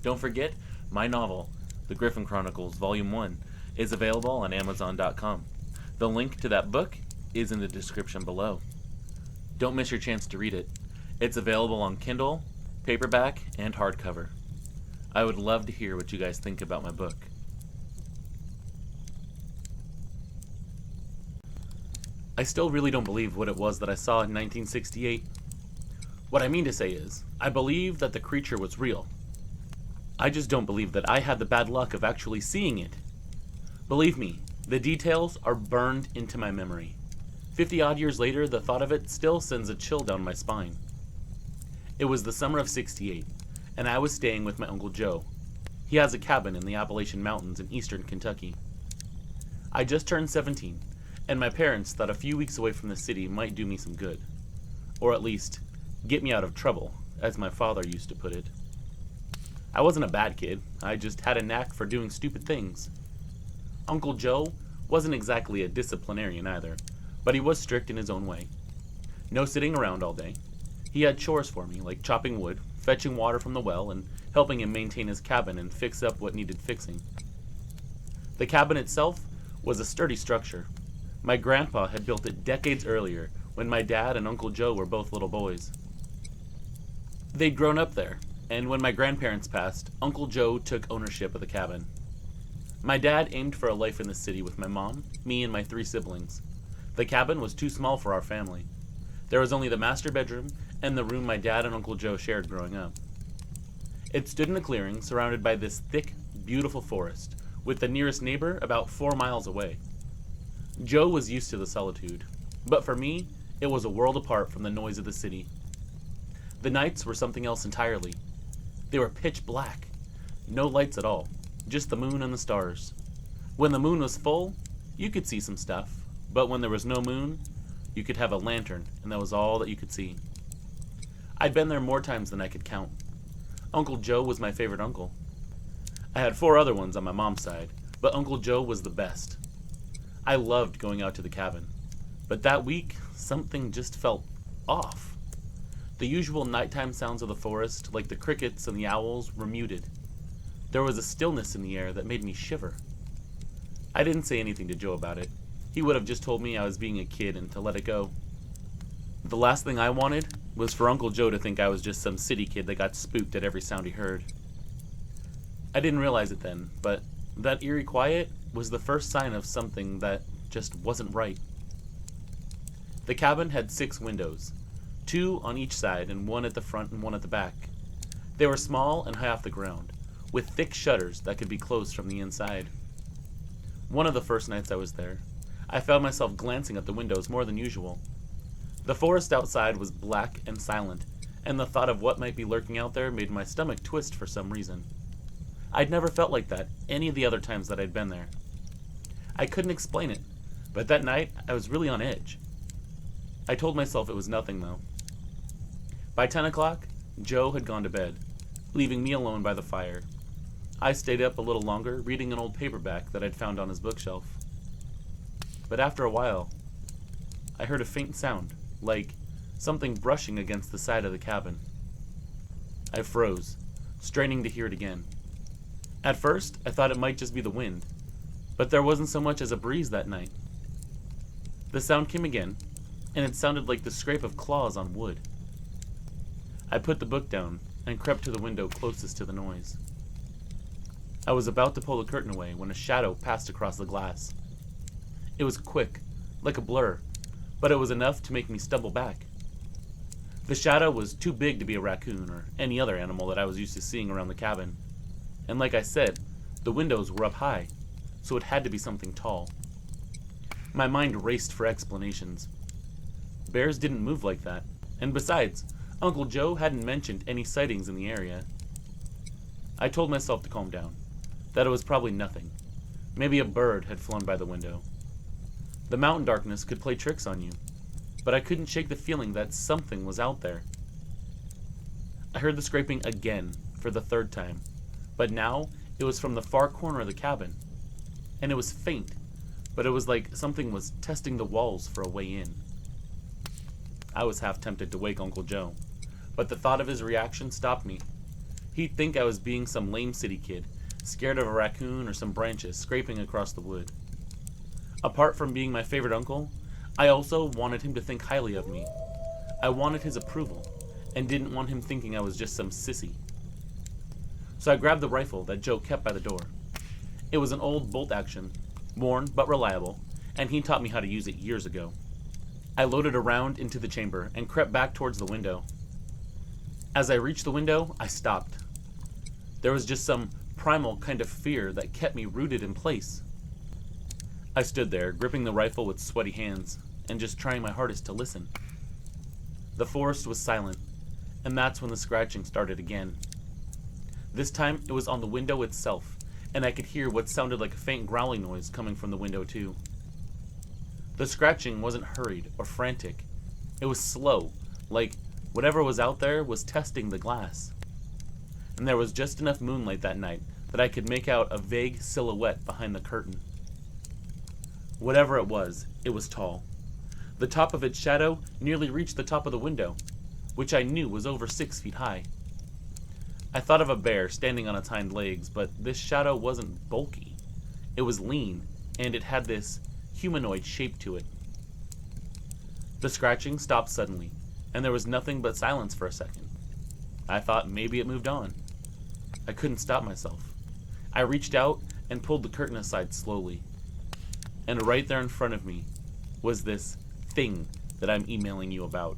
Don't forget, my novel, The Griffin Chronicles, Volume 1, is available on Amazon.com. The link to that book is in the description below. Don't miss your chance to read it. It's available on Kindle, paperback, and hardcover. I would love to hear what you guys think about my book. I still really don't believe what it was that I saw in 1968. What I mean to say is, I believe that the creature was real. I just don't believe that I had the bad luck of actually seeing it. Believe me, the details are burned into my memory. 50-odd years later, the thought of it still sends a chill down my spine. It was the summer of '68, and I was staying with my Uncle Joe. He has a cabin in the Appalachian Mountains in eastern Kentucky. I just turned 17, and my parents thought a few weeks away from the city might do me some good. Or at least, get me out of trouble, as my father used to put it. I wasn't a bad kid, I just had a knack for doing stupid things. Uncle Joe wasn't exactly a disciplinarian either, but he was strict in his own way. No sitting around all day. He had chores for me, like chopping wood, fetching water from the well, and helping him maintain his cabin and fix up what needed fixing. The cabin itself was a sturdy structure. My grandpa had built it decades earlier, when my dad and Uncle Joe were both little boys. They'd grown up there, and when my grandparents passed, Uncle Joe took ownership of the cabin. My dad aimed for a life in the city with my mom, me, and my 3 siblings. The cabin was too small for our family. There was only the master bedroom and the room my dad and Uncle Joe shared growing up. It stood in a clearing surrounded by this thick, beautiful forest, with the nearest neighbor about 4 miles away. Joe was used to the solitude, but for me, it was a world apart from the noise of the city. The nights were something else entirely. They were pitch black. No lights at all, just the moon and the stars. When the moon was full, you could see some stuff, but when there was no moon, you could have a lantern, and that was all that you could see. I'd been there more times than I could count. Uncle Joe was my favorite uncle. I had 4 other ones on my mom's side, but Uncle Joe was the best. I loved going out to the cabin, but that week, something just felt off. The usual nighttime sounds of the forest, like the crickets and the owls, were muted. There was a stillness in the air that made me shiver. I didn't say anything to Joe about it. He would have just told me I was being a kid and to let it go. The last thing I wanted was for Uncle Joe to think I was just some city kid that got spooked at every sound he heard. I didn't realize it then, but that eerie quiet was the first sign of something that just wasn't right. The cabin had 6 windows, 2 on each side and 1 at the front and 1 at the back. They were small and high off the ground, with thick shutters that could be closed from the inside. One of the first nights I was there, I found myself glancing at the windows more than usual. The forest outside was black and silent, and the thought of what might be lurking out there made my stomach twist for some reason. I'd never felt like that any of the other times that I'd been there. I couldn't explain it, but that night I was really on edge. I told myself it was nothing though. By 10 o'clock, Joe had gone to bed, leaving me alone by the fire. I stayed up a little longer, reading an old paperback that I'd found on his bookshelf. But after a while, I heard a faint sound, like something brushing against the side of the cabin. I froze, straining to hear it again. At first, I thought it might just be the wind, but there wasn't so much as a breeze that night. The sound came again, and it sounded like the scrape of claws on wood. I put the book down and crept to the window closest to the noise. I was about to pull the curtain away when a shadow passed across the glass. It was quick, like a blur, but it was enough to make me stumble back. The shadow was too big to be a raccoon or any other animal that I was used to seeing around the cabin. And like I said, the windows were up high, so it had to be something tall. My mind raced for explanations. Bears didn't move like that, and besides, Uncle Joe hadn't mentioned any sightings in the area. I told myself to calm down, that it was probably nothing. Maybe a bird had flown by the window. The mountain darkness could play tricks on you, but I couldn't shake the feeling that something was out there. I heard the scraping again, for the 3rd time, but now it was from the far corner of the cabin, and it was faint, but it was like something was testing the walls for a way in. I was half tempted to wake Uncle Joe, but the thought of his reaction stopped me. He'd think I was being some lame city kid, scared of a raccoon or some branches scraping across the wood. Apart from being my favorite uncle, I also wanted him to think highly of me. I wanted his approval, and didn't want him thinking I was just some sissy. So I grabbed the rifle that Joe kept by the door. It was an old bolt action, worn but reliable, and he taught me how to use it years ago. I loaded a round into the chamber and crept back towards the window. As I reached the window, I stopped. There was just some primal kind of fear that kept me rooted in place. I stood there, gripping the rifle with sweaty hands, and just trying my hardest to listen. The forest was silent, and that's when the scratching started again. This time, it was on the window itself, and I could hear what sounded like a faint growling noise coming from the window too. The scratching wasn't hurried or frantic. It was slow, like whatever was out there was testing the glass. And there was just enough moonlight that night that I could make out a vague silhouette behind the curtain. Whatever it was tall. The top of its shadow nearly reached the top of the window, which I knew was over 6 feet high. I thought of a bear standing on its hind legs, but this shadow wasn't bulky. It was lean, and it had this humanoid shape to it. The scratching stopped suddenly, and there was nothing but silence for a second. I thought maybe it moved on. I couldn't stop myself. I reached out and pulled the curtain aside slowly. And right there in front of me was this thing that I'm emailing you about.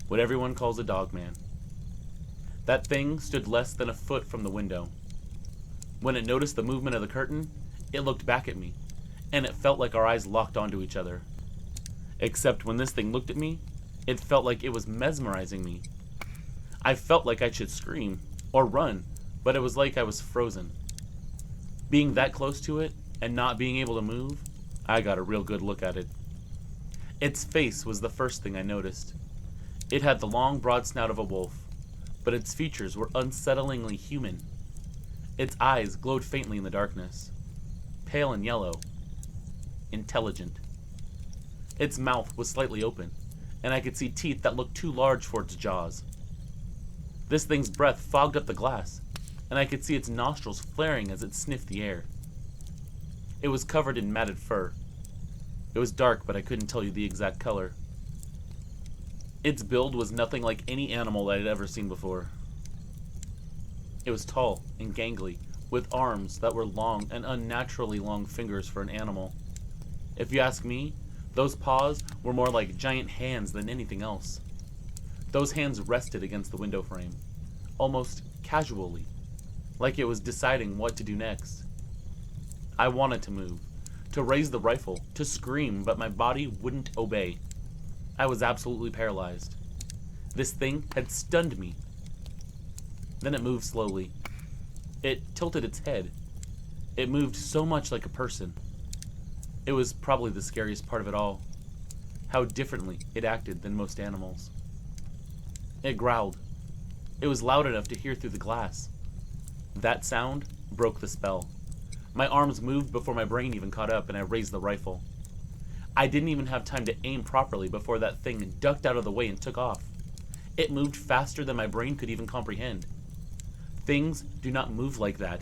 What everyone calls a Dogman. That thing stood less than a foot from the window. When it noticed the movement of the curtain, it looked back at me, and it felt like our eyes locked onto each other. Except when this thing looked at me, it felt like it was mesmerizing me. I felt like I should scream or run, but it was like I was frozen. Being that close to it and not being able to move, I got a real good look at it. Its face was the first thing I noticed. It had the long, broad snout of a wolf, but its features were unsettlingly human. Its eyes glowed faintly in the darkness, pale and yellow, intelligent. Its mouth was slightly open, and I could see teeth that looked too large for its jaws. This thing's breath fogged up the glass, and I could see its nostrils flaring as it sniffed the air. It was covered in matted fur. It was dark, but I couldn't tell you the exact color. Its build was nothing like any animal I had ever seen before. It was tall and gangly, with arms that were long and unnaturally long fingers for an animal. If you ask me, those paws were more like giant hands than anything else. Those hands rested against the window frame, almost casually, like it was deciding what to do next. I wanted to move, to raise the rifle, to scream, but my body wouldn't obey. I was absolutely paralyzed. This thing had stunned me. Then it moved slowly. It tilted its head. It moved so much like a person. It was probably the scariest part of it all. How differently it acted than most animals. It growled. It was loud enough to hear through the glass. That sound broke the spell. My arms moved before my brain even caught up, and I raised the rifle. I didn't even have time to aim properly before that thing ducked out of the way and took off. It moved faster than my brain could even comprehend. Things do not move like that.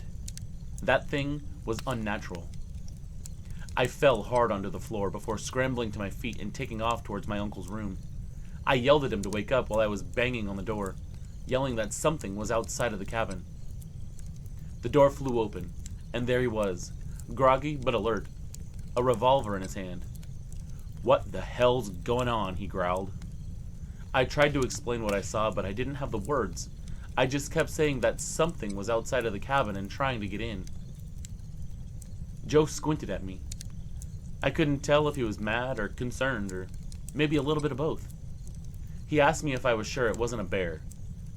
That thing was unnatural. I fell hard onto the floor before scrambling to my feet and taking off towards my uncle's room. I yelled at him to wake up while I was banging on the door, yelling that something was outside of the cabin. The door flew open, and there he was, groggy but alert, a revolver in his hand. "What the hell's going on?" he growled. I tried to explain what I saw, but I didn't have the words. I just kept saying that something was outside of the cabin and trying to get in. Joe squinted at me. I couldn't tell if he was mad or concerned, or maybe a little bit of both. He asked me if I was sure it wasn't a bear.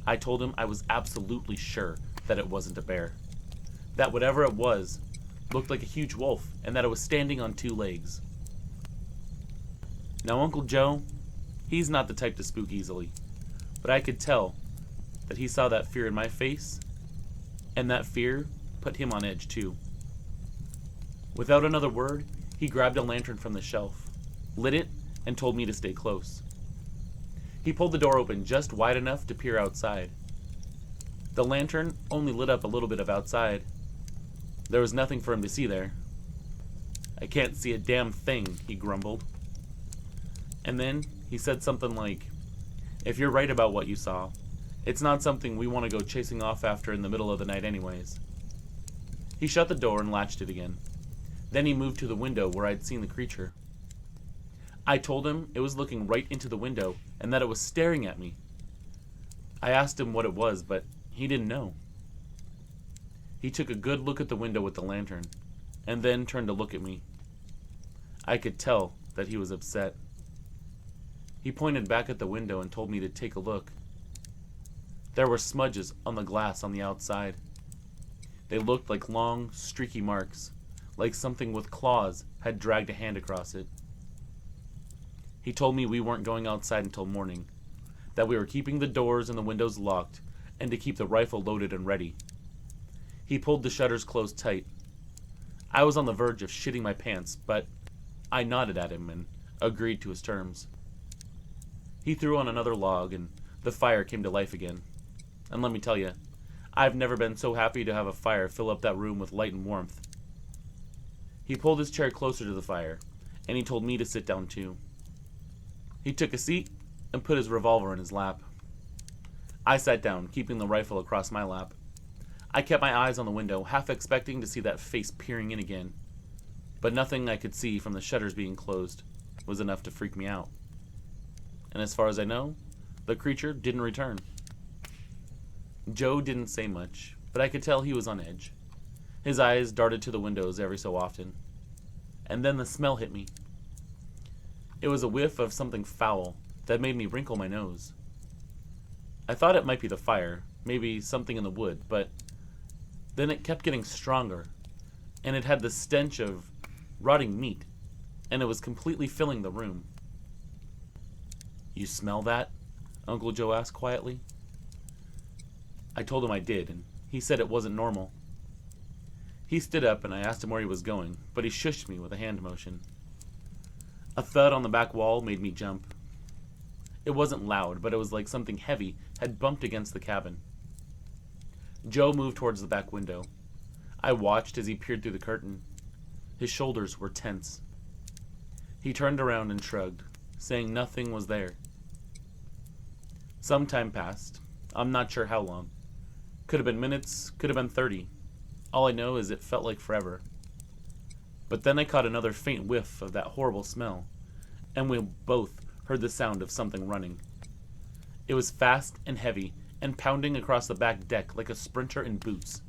I told him I was absolutely sure that it wasn't a bear. That whatever it was looked like a huge wolf, and that it was standing on 2 legs. Now, Uncle Joe, he's not the type to spook easily, but I could tell that he saw that fear in my face, and that fear put him on edge too. Without another word, he grabbed a lantern from the shelf, lit it, and told me to stay close. He pulled the door open just wide enough to peer outside. The lantern only lit up a little bit of outside. There was nothing for him to see there. "I can't see a damn thing," he grumbled. And then he said something like, "If you're right about what you saw, it's not something we want to go chasing off after in the middle of the night anyways." He shut the door and latched it again. Then he moved to the window where I'd seen the creature. I told him it was looking right into the window and that it was staring at me. I asked him what it was, but he didn't know. He took a good look at the window with the lantern, and then turned to look at me. I could tell that he was upset. He pointed back at the window and told me to take a look. There were smudges on the glass on the outside. They looked like long, streaky marks, like something with claws had dragged a hand across it. He told me we weren't going outside until morning, that we were keeping the doors and the windows locked, and to keep the rifle loaded and ready. He pulled the shutters closed tight. I was on the verge of shitting my pants, but I nodded at him and agreed to his terms. He threw on another log, and the fire came to life again. And let me tell you, I've never been so happy to have a fire fill up that room with light and warmth. He pulled his chair closer to the fire, and he told me to sit down too. He took a seat and put his revolver in his lap. I sat down, keeping the rifle across my lap. I kept my eyes on the window, half expecting to see that face peering in again. But nothing I could see from the shutters being closed was enough to freak me out. And as far as I know, the creature didn't return. Joe didn't say much, but I could tell he was on edge. His eyes darted to the windows every so often. And then the smell hit me. It was a whiff of something foul that made me wrinkle my nose. I thought it might be the fire, maybe something in the wood, but then it kept getting stronger, and it had the stench of rotting meat, and it was completely filling the room. "You smell that?" Uncle Joe asked quietly. I told him I did, and he said it wasn't normal. He stood up, and I asked him where he was going, but he shushed me with a hand motion. A thud on the back wall made me jump. It wasn't loud, but it was like something heavy had bumped against the cabin. Joe moved towards the back window. I watched as he peered through the curtain. His shoulders were tense. He turned around and shrugged, saying nothing was there. Some time passed. I'm not sure how long. Could have been minutes, could have been 30. All I know is it felt like forever. But then I caught another faint whiff of that horrible smell, and we both heard the sound of something running. It was fast and heavy, and pounding across the back deck like a sprinter in boots.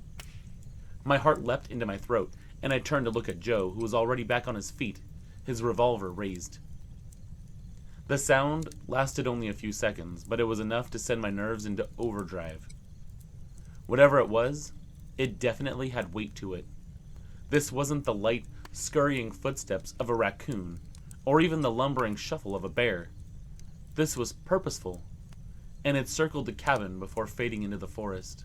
My heart leapt into my throat, and I turned to look at Joe, who was already back on his feet, his revolver raised. The sound lasted only a few seconds, but it was enough to send my nerves into overdrive. Whatever it was, it definitely had weight to it. This wasn't the light, scurrying footsteps of a raccoon, or even the lumbering shuffle of a bear. This was purposeful, and it circled the cabin before fading into the forest.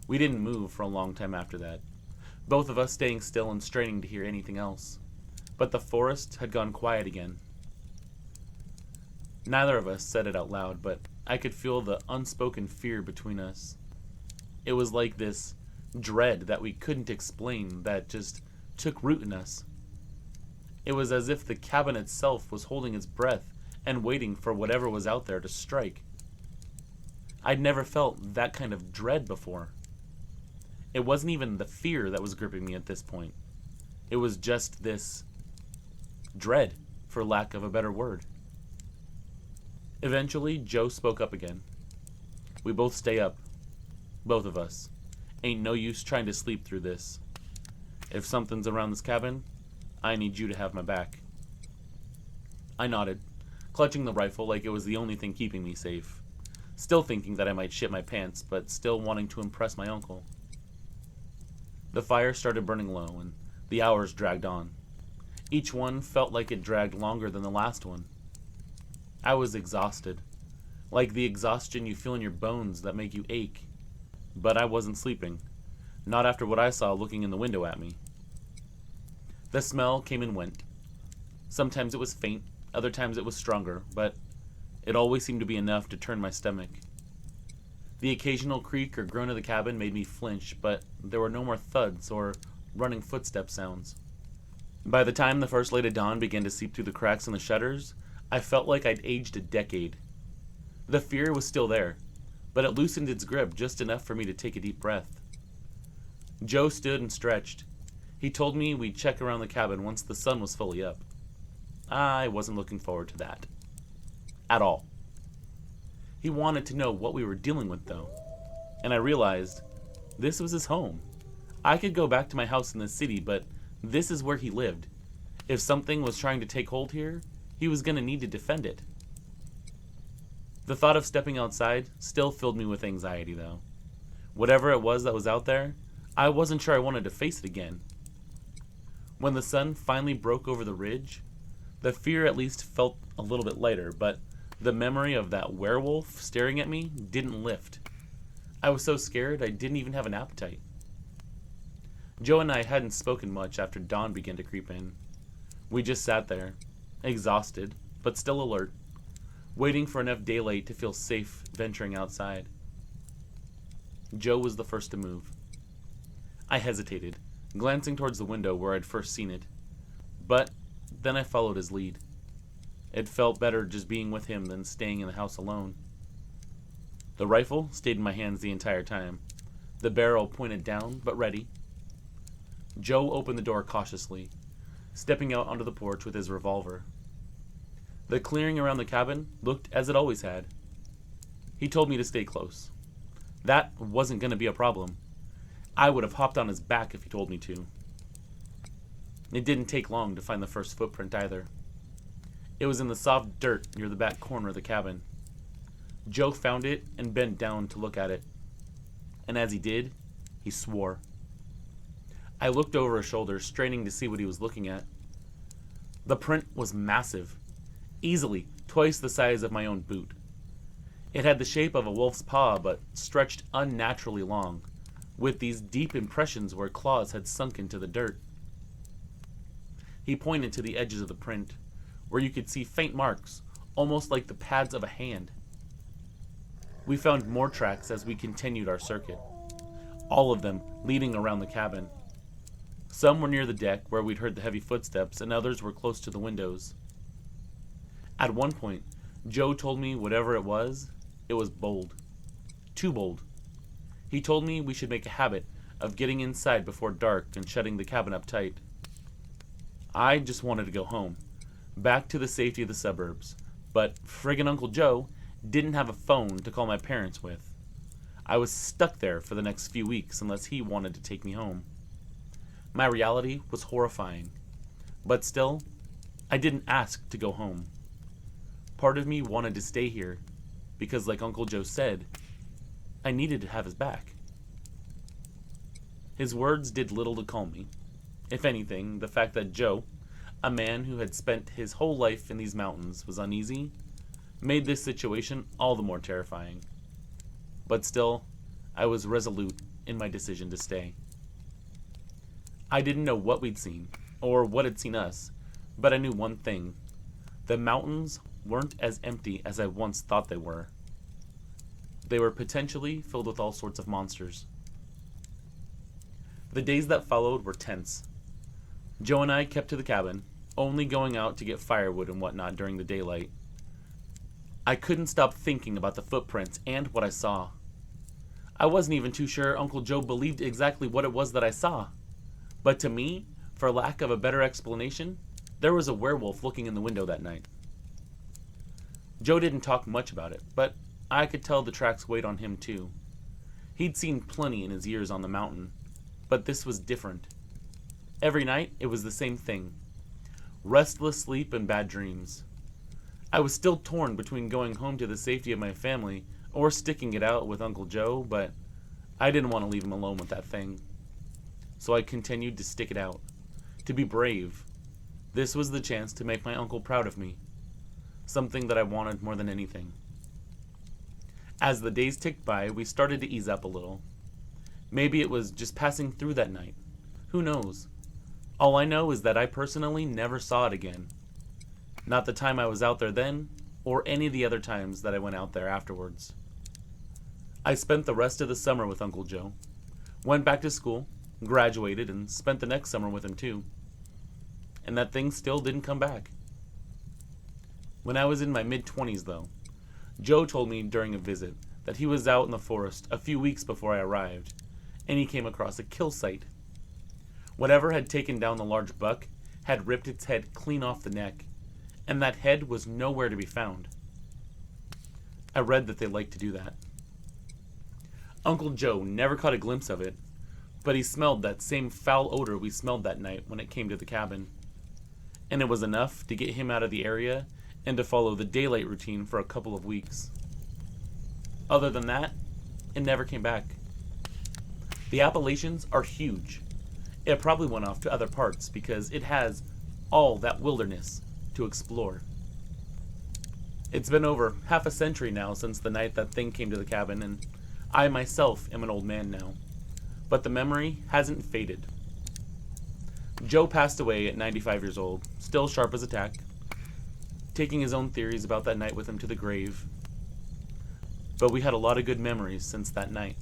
We didn't move for a long time after that, both of us staying still and straining to hear anything else. But the forest had gone quiet again. Neither of us said it out loud, but I could feel the unspoken fear between us. It was like this dread that we couldn't explain that just took root in us. It was as if the cabin itself was holding its breath and waiting for whatever was out there to strike. I'd never felt that kind of dread before. It wasn't even the fear that was gripping me at this point. It was just this dread, for lack of a better word. Eventually, Joe spoke up again. "We both stay up. Both of us. Ain't no use trying to sleep through this. If something's around this cabin, I need you to have my back." I nodded, clutching the rifle like it was the only thing keeping me safe. Still thinking that I might shit my pants, but still wanting to impress my uncle. The fire started burning low, and the hours dragged on. Each one felt like it dragged longer than the last one. I was exhausted, like the exhaustion you feel in your bones that make you ache. But I wasn't sleeping, not after what I saw looking in the window at me. The smell came and went. Sometimes it was faint, other times it was stronger, but it always seemed to be enough to turn my stomach. The occasional creak or groan of the cabin made me flinch, but there were no more thuds or running footstep sounds. By the time the first light of dawn began to seep through the cracks in the shutters, I felt like I'd aged a decade. The fear was still there, but it loosened its grip just enough for me to take a deep breath. Joe stood and stretched. He told me we'd check around the cabin once the sun was fully up. I wasn't looking forward to that. At all. He wanted to know what we were dealing with, though. And I realized this was his home. I could go back to my house in the city, but this is where he lived. If something was trying to take hold here, he was going to need to defend it. The thought of stepping outside still filled me with anxiety, though. Whatever it was that was out there, I wasn't sure I wanted to face it again. When the sun finally broke over the ridge, the fear at least felt a little bit lighter, but the memory of that werewolf staring at me didn't lift. I was so scared I didn't even have an appetite. Joe and I hadn't spoken much after dawn began to creep in. We just sat there, exhausted, but still alert, waiting for enough daylight to feel safe venturing outside. Joe was the first to move. I hesitated, glancing towards the window where I'd first seen it, but then I followed his lead. It felt better just being with him than staying in the house alone. The rifle stayed in my hands the entire time, the barrel pointed down but ready. Joe opened the door cautiously, stepping out onto the porch with his revolver. The clearing around the cabin looked as it always had. He told me to stay close. That wasn't going to be a problem. I would have hopped on his back if he told me to. It didn't take long to find the first footprint either. It was in the soft dirt near the back corner of the cabin. Joe found it and bent down to look at it. And as he did, he swore. I looked over his shoulder, straining to see what he was looking at. The print was massive, easily twice the size of my own boot. It had the shape of a wolf's paw, but stretched unnaturally long, with these deep impressions where claws had sunk into the dirt. He pointed to the edges of the print, where you could see faint marks, almost like the pads of a hand. We found more tracks as we continued our circuit, all of them leading around the cabin. Some were near the deck where we'd heard the heavy footsteps, and others were close to the windows. At one point, Joe told me whatever it was bold. Too bold. He told me we should make a habit of getting inside before dark and shutting the cabin up tight. I just wanted to go home, back to the safety of the suburbs, but friggin' Uncle Joe didn't have a phone to call my parents with. I was stuck there for the next few weeks unless he wanted to take me home. My reality was horrifying, but still, I didn't ask to go home. Part of me wanted to stay here, because like Uncle Joe said, I needed to have his back. His words did little to calm me. If anything, the fact that Joe, a man who had spent his whole life in these mountains, was uneasy, made this situation all the more terrifying. But still, I was resolute in my decision to stay. I didn't know what we'd seen, or what had seen us, but I knew one thing. The mountains weren't as empty as I once thought they were. They were potentially filled with all sorts of monsters. The days that followed were tense. Joe and I kept to the cabin, only going out to get firewood and whatnot during the daylight. I couldn't stop thinking about the footprints and what I saw. I wasn't even too sure Uncle Joe believed exactly what it was that I saw. But to me, for lack of a better explanation, there was a werewolf looking in the window that night. Joe didn't talk much about it, but I could tell the tracks weighed on him too. He'd seen plenty in his years on the mountain, but this was different. Every night, it was the same thing. Restless sleep and bad dreams. I was still torn between going home to the safety of my family or sticking it out with Uncle Joe, but I didn't want to leave him alone with that thing. So I continued to stick it out, to be brave. This was the chance to make my uncle proud of me, something that I wanted more than anything. As the days ticked by, we started to ease up a little. Maybe it was just passing through that night. Who knows? All I know is that I personally never saw it again. Not the time I was out there then, or any of the other times that I went out there afterwards. I spent the rest of the summer with Uncle Joe. Went back to school, graduated, and spent the next summer with him too. And that thing still didn't come back. When I was in my mid-20s, though, Joe told me during a visit that he was out in the forest a few weeks before I arrived, and he came across a kill site. Whatever had taken down the large buck had ripped its head clean off the neck, and that head was nowhere to be found. I read that they liked to do that. Uncle Joe never caught a glimpse of it, but he smelled that same foul odor we smelled that night when it came to the cabin. And it was enough to get him out of the area and to follow the daylight routine for a couple of weeks. Other than that, it never came back. The Appalachians are huge. It probably went off to other parts because it has all that wilderness to explore. It's been over half a century now since the night that thing came to the cabin, and I myself am an old man now, but the memory hasn't faded. Joe passed away at 95 years old, still sharp as a tack, taking his own theories about that night with him to the grave. But we had a lot of good memories since that night.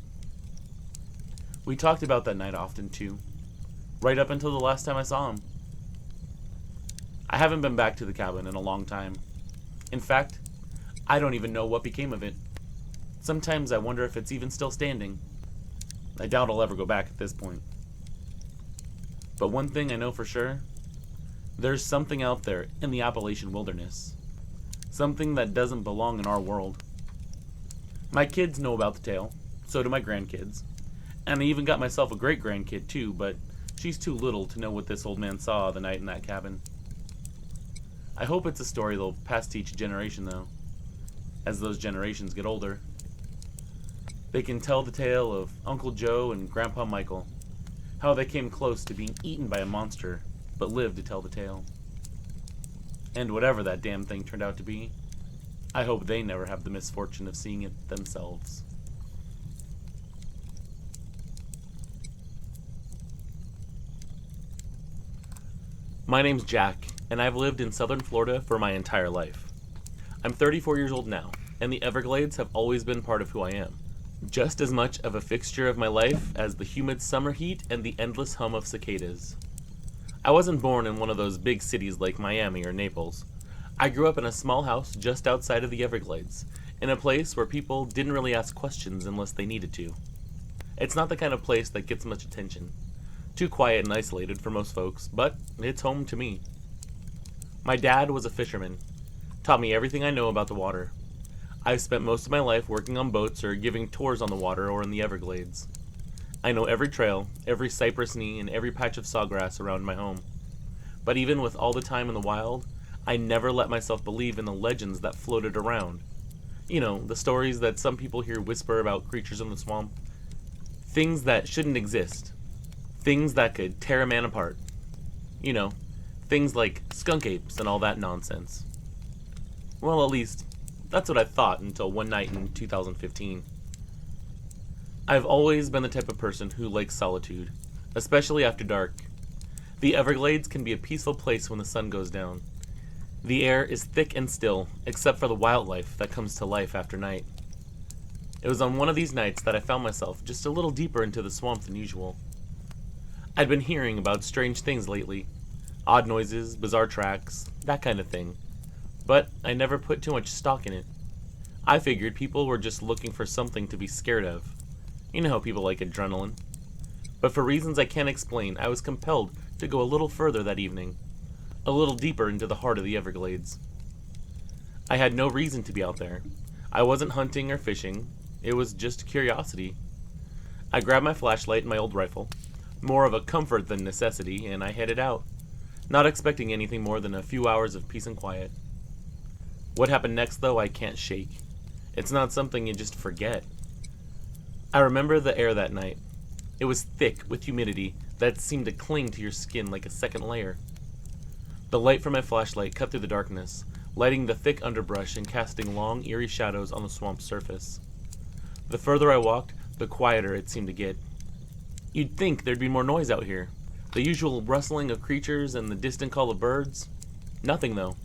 We talked about that night often too, right up until the last time I saw him. I haven't been back to the cabin in a long time. In fact, I don't even know what became of it. Sometimes I wonder if it's even still standing. I doubt I'll ever go back at this point. But one thing I know for sure, there's something out there in the Appalachian wilderness. Something that doesn't belong in our world. My kids know about the tale, so do my grandkids. And I even got myself a great-grandkid too, but she's too little to know what this old man saw the night in that cabin. I hope it's a story they'll pass to each generation though, as those generations get older. They can tell the tale of Uncle Joe and Grandpa Michael, how they came close to being eaten by a monster, but lived to tell the tale. And whatever that damn thing turned out to be, I hope they never have the misfortune of seeing it themselves. My name's Jack, and I've lived in southern Florida for my entire life. I'm 34 years old now, and the Everglades have always been part of who I am. Just as much of a fixture of my life as the humid summer heat and the endless hum of cicadas. I wasn't born in one of those big cities like Miami or Naples. I grew up in a small house just outside of the Everglades, in a place where people didn't really ask questions unless they needed to. It's not the kind of place that gets much attention. Too quiet and isolated for most folks, but it's home to me. My dad was a fisherman, taught me everything I know about the water. I've spent most of my life working on boats or giving tours on the water or in the Everglades. I know every trail, every cypress knee, and every patch of sawgrass around my home. But even with all the time in the wild, I never let myself believe in the legends that floated around. You know, the stories that some people hear whisper about creatures in the swamp. Things that shouldn't exist. Things that could tear a man apart. You know, things like skunk apes and all that nonsense. Well, at least, that's what I thought until one night in 2015. I've always been the type of person who likes solitude, especially after dark. The Everglades can be a peaceful place when the sun goes down. The air is thick and still, except for the wildlife that comes to life after night. It was on one of these nights that I found myself just a little deeper into the swamp than usual. I'd been hearing about strange things lately. Odd noises, bizarre tracks, that kind of thing. But I never put too much stock in it. I figured people were just looking for something to be scared of. You know how people like adrenaline. But for reasons I can't explain, I was compelled to go a little further that evening. A little deeper into the heart of the Everglades. I had no reason to be out there. I wasn't hunting or fishing. It was just curiosity. I grabbed my flashlight and my old rifle, more of a comfort than necessity, and I headed out, not expecting anything more than a few hours of peace and quiet. What happened next, though, I can't shake. It's not something you just forget. I remember the air that night. It was thick with humidity that seemed to cling to your skin like a second layer. The light from my flashlight cut through the darkness, lighting the thick underbrush and casting long, eerie shadows on the swamp's surface. The further I walked, the quieter it seemed to get. You'd think there'd be more noise out here. The usual rustling of creatures and the distant call of birds. Nothing, though.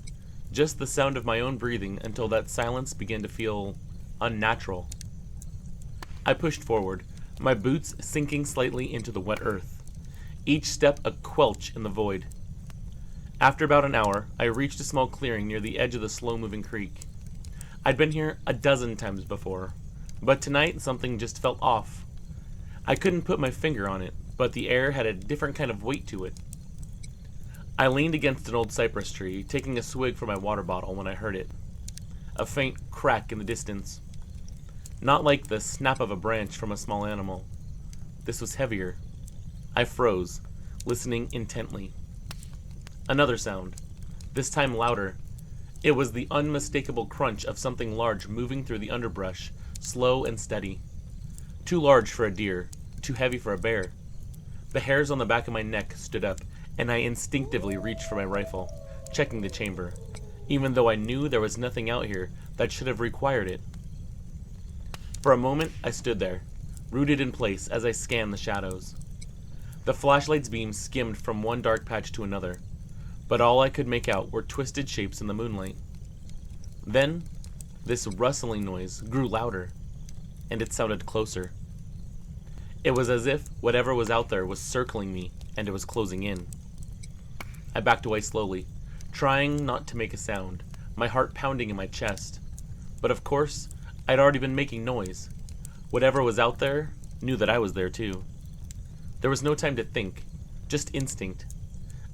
Just the sound of my own breathing until that silence began to feel unnatural. I pushed forward, my boots sinking slightly into the wet earth, each step a quelch in the void. After about an hour, I reached a small clearing near the edge of the slow-moving creek. I'd been here a dozen times before, but tonight something just felt off. I couldn't put my finger on it, but the air had a different kind of weight to it. I leaned against an old cypress tree, taking a swig from my water bottle when I heard it. A faint crack in the distance. Not like the snap of a branch from a small animal. This was heavier. I froze, listening intently. Another sound, this time louder. It was the unmistakable crunch of something large moving through the underbrush, slow and steady. Too large for a deer, too heavy for a bear. The hairs on the back of my neck stood up, and I instinctively reached for my rifle, checking the chamber, even though I knew there was nothing out here that should have required it. For a moment, I stood there, rooted in place as I scanned the shadows. The flashlight's beam skimmed from one dark patch to another, but all I could make out were twisted shapes in the moonlight. Then, this rustling noise grew louder, and it sounded closer. It was as if whatever was out there was circling me, and it was closing in. I backed away slowly, trying not to make a sound, my heart pounding in my chest. But of course, I'd already been making noise. Whatever was out there knew that I was there too. There was no time to think, just instinct.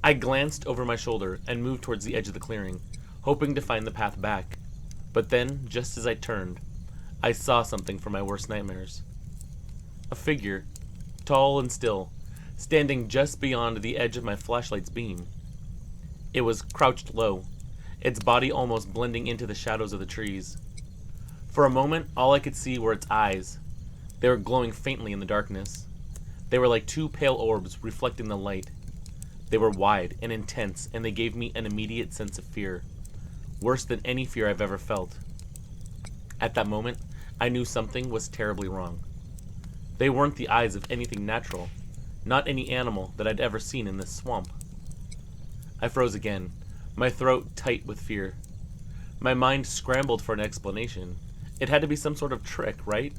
I glanced over my shoulder and moved towards the edge of the clearing, hoping to find the path back. But then, just as I turned, I saw something from my worst nightmares. A figure, tall and still, standing just beyond the edge of my flashlight's beam. It was crouched low, its body almost blending into the shadows of the trees. For a moment, all I could see were its eyes. They were glowing faintly in the darkness. They were like two pale orbs reflecting the light. They were wide and intense, and they gave me an immediate sense of fear, worse than any fear I've ever felt. At that moment, I knew something was terribly wrong. They weren't the eyes of anything natural, not any animal that I'd ever seen in this swamp. I froze again, my throat tight with fear. My mind scrambled for an explanation. It had to be some sort of trick, right?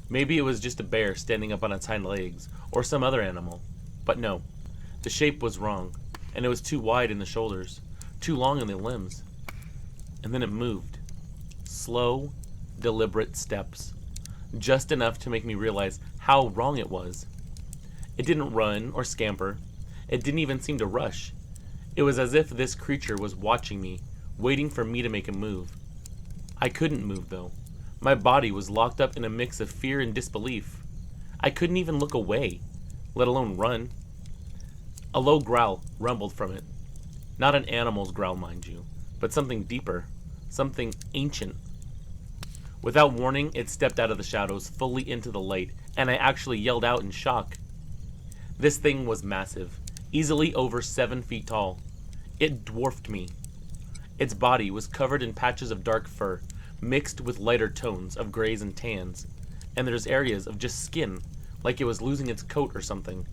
Maybe it was just a bear standing up on its hind legs, or some other animal. But no, the shape was wrong, and it was too wide in the shoulders, too long in the limbs. And then it moved. Slow, deliberate steps. Just enough to make me realize how wrong it was. It didn't run or scamper. It didn't even seem to rush. It was as if this creature was watching me, waiting for me to make a move. I couldn't move, though. My body was locked up in a mix of fear and disbelief. I couldn't even look away, let alone run. A low growl rumbled from it. Not an animal's growl, mind you, but something deeper, something ancient. Without warning, it stepped out of the shadows fully into the light, and I actually yelled out in shock. This thing was massive, easily over 7 feet tall. It dwarfed me. Its body was covered in patches of dark fur, mixed with lighter tones of grays and tans, and there's areas of just skin, like it was losing its coat or something.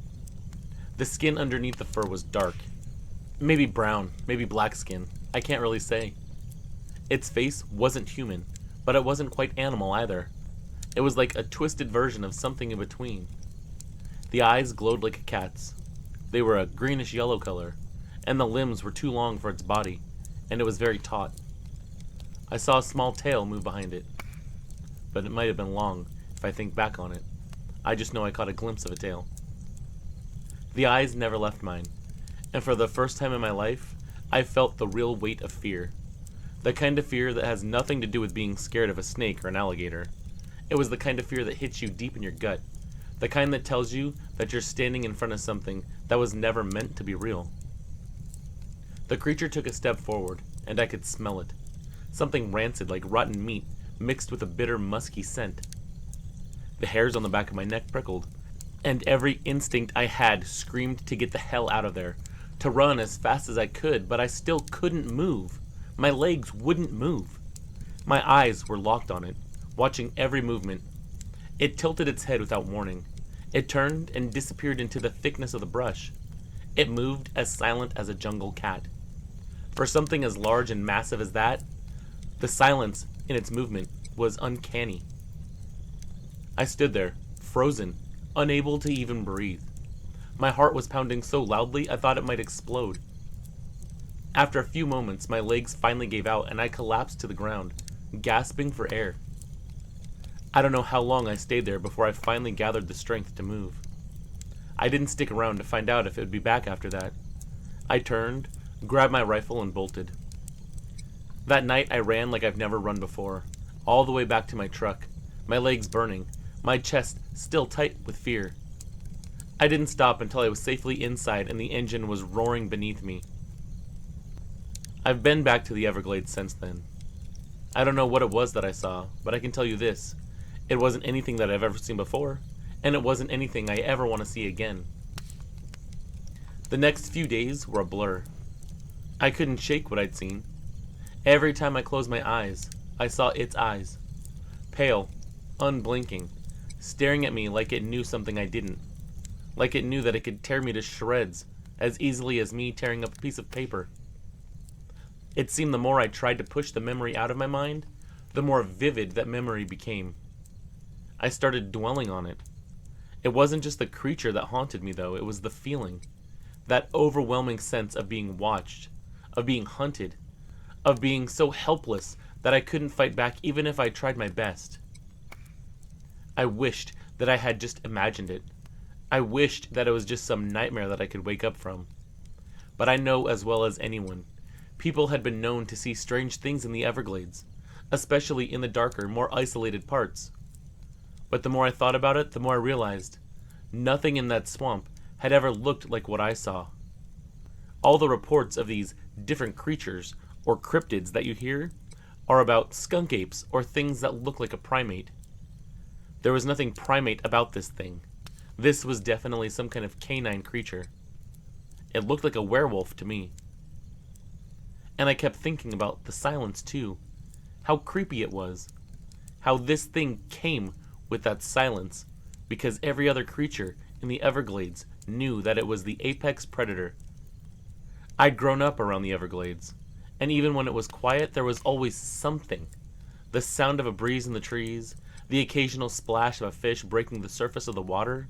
The skin underneath the fur was dark. Maybe brown, maybe black skin. I can't really say. Its face wasn't human, but it wasn't quite animal either. It was like a twisted version of something in between. The eyes glowed like a cat's. They were a greenish-yellow color, and the limbs were too long for its body, and it was very taut. I saw a small tail move behind it, but it might have been long, if I think back on it. I just know I caught a glimpse of a tail. The eyes never left mine, and for the first time in my life, I felt the real weight of fear. The kind of fear that has nothing to do with being scared of a snake or an alligator. It was the kind of fear that hits you deep in your gut, the kind that tells you that you're standing in front of something that was never meant to be real. The creature took a step forward, and I could smell it. Something rancid like rotten meat, mixed with a bitter, musky scent. The hairs on the back of my neck prickled, and every instinct I had screamed to get the hell out of there, to run as fast as I could, but I still couldn't move. My legs wouldn't move. My eyes were locked on it, watching every movement. It tilted its head without warning. It turned and disappeared into the thickness of the brush. It moved as silent as a jungle cat. For something as large and massive as that, the silence in its movement was uncanny. I stood there, frozen, unable to even breathe. My heart was pounding so loudly I thought it might explode. After a few moments, my legs finally gave out and I collapsed to the ground, gasping for air. I don't know how long I stayed there before I finally gathered the strength to move. I didn't stick around to find out if it would be back after that. I turned, grabbed my rifle, and bolted. That night I ran like I've never run before, all the way back to my truck, my legs burning, my chest still tight with fear. I didn't stop until I was safely inside and the engine was roaring beneath me. I've been back to the Everglades since then. I don't know what it was that I saw, but I can tell you this. It wasn't anything that I've ever seen before, and it wasn't anything I ever want to see again. The next few days were a blur. I couldn't shake what I'd seen. Every time I closed my eyes, I saw its eyes. Pale, unblinking, staring at me like it knew something I didn't. Like it knew that it could tear me to shreds as easily as me tearing up a piece of paper. It seemed the more I tried to push the memory out of my mind, the more vivid that memory became. I started dwelling on it. It wasn't just the creature that haunted me, though. It was the feeling. That overwhelming sense of being watched, of being hunted, of being so helpless that I couldn't fight back even if I tried my best. I wished that I had just imagined it. I wished that it was just some nightmare that I could wake up from. But I know as well as anyone, people had been known to see strange things in the Everglades, especially in the darker, more isolated parts. But the more I thought about it, the more I realized nothing in that swamp had ever looked like what I saw. All the reports of these different creatures or cryptids that you hear are about skunk apes or things that look like a primate. There was nothing primate about this thing. This was definitely some kind of canine creature. It looked like a werewolf to me. And I kept thinking about the silence too. How creepy it was. How this thing came with that silence, because every other creature in the Everglades knew that it was the apex predator. I'd grown up around the Everglades, and even when it was quiet, there was always something. The sound of a breeze in the trees, the occasional splash of a fish breaking the surface of the water.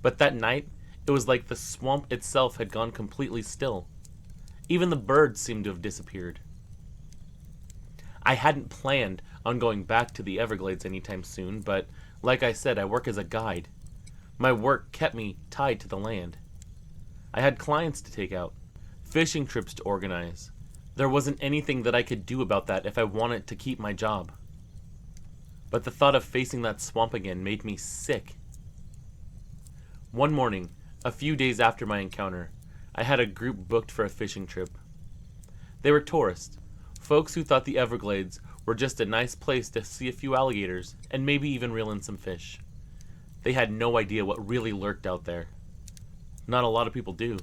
But that night, it was like the swamp itself had gone completely still. Even the birds seemed to have disappeared. I hadn't planned on going back to the Everglades anytime soon, but like I said, I work as a guide. My work kept me tied to the land. I had clients to take out, fishing trips to organize. There wasn't anything that I could do about that if I wanted to keep my job. But the thought of facing that swamp again made me sick. One morning, a few days after my encounter, I had a group booked for a fishing trip. They were tourists, folks who thought the Everglades were just a nice place to see a few alligators and maybe even reel in some fish. They had no idea what really lurked out there. Not a lot of people do.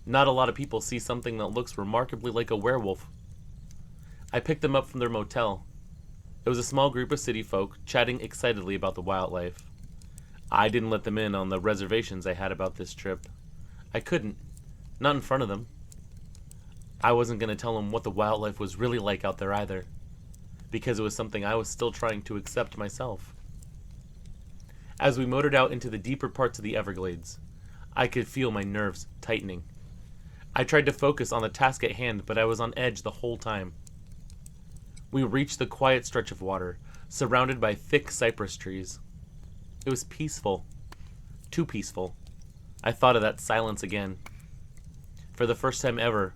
Not a lot of people see something that looks remarkably like a werewolf. I picked them up from their motel. It was a small group of city folk chatting excitedly about the wildlife. I didn't let them in on the reservations I had about this trip. I couldn't. Not in front of them. I wasn't going to tell them what the wildlife was really like out there either, because it was something I was still trying to accept myself. As we motored out into the deeper parts of the Everglades, I could feel my nerves tightening. I tried to focus on the task at hand, but I was on edge the whole time. We reached the quiet stretch of water, surrounded by thick cypress trees. It was peaceful. Too peaceful. I thought of that silence again. For the first time ever,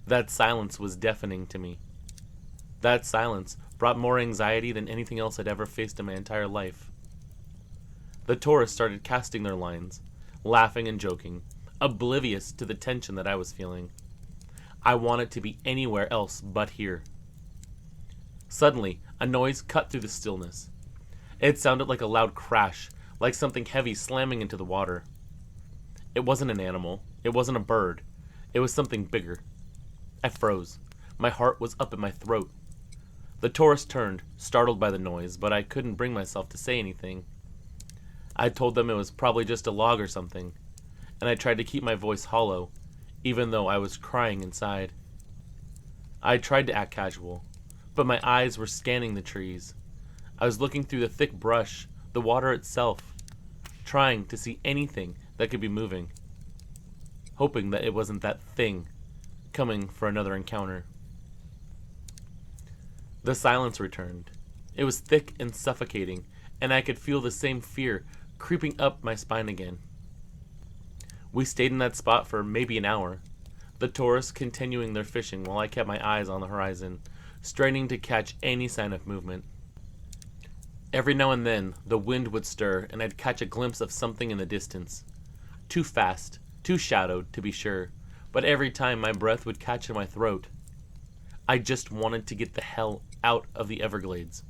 that silence was deafening to me. That silence brought more anxiety than anything else I'd ever faced in my entire life. The tourists started casting their lines, laughing and joking, oblivious to the tension that I was feeling. I wanted to be anywhere else but here. Suddenly, a noise cut through the stillness. It sounded like a loud crash, like something heavy slamming into the water. It wasn't an animal. It wasn't a bird. It was something bigger. I froze. My heart was up in my throat. The tourist turned, startled by the noise, but I couldn't bring myself to say anything. I told them it was probably just a log or something, and I tried to keep my voice hollow, even though I was crying inside. I tried to act casual, but my eyes were scanning the trees. I was looking through the thick brush, the water itself, trying to see anything that could be moving, hoping that it wasn't that thing coming for another encounter. The silence returned. It was thick and suffocating, and I could feel the same fear creeping up my spine again. We stayed in that spot for maybe an hour, the tourists continuing their fishing while I kept my eyes on the horizon, straining to catch any sign of movement. Every now and then, the wind would stir, and I'd catch a glimpse of something in the distance. Too fast, too shadowed, to be sure, but every time my breath would catch in my throat. I just wanted to get the hell out of the Everglades.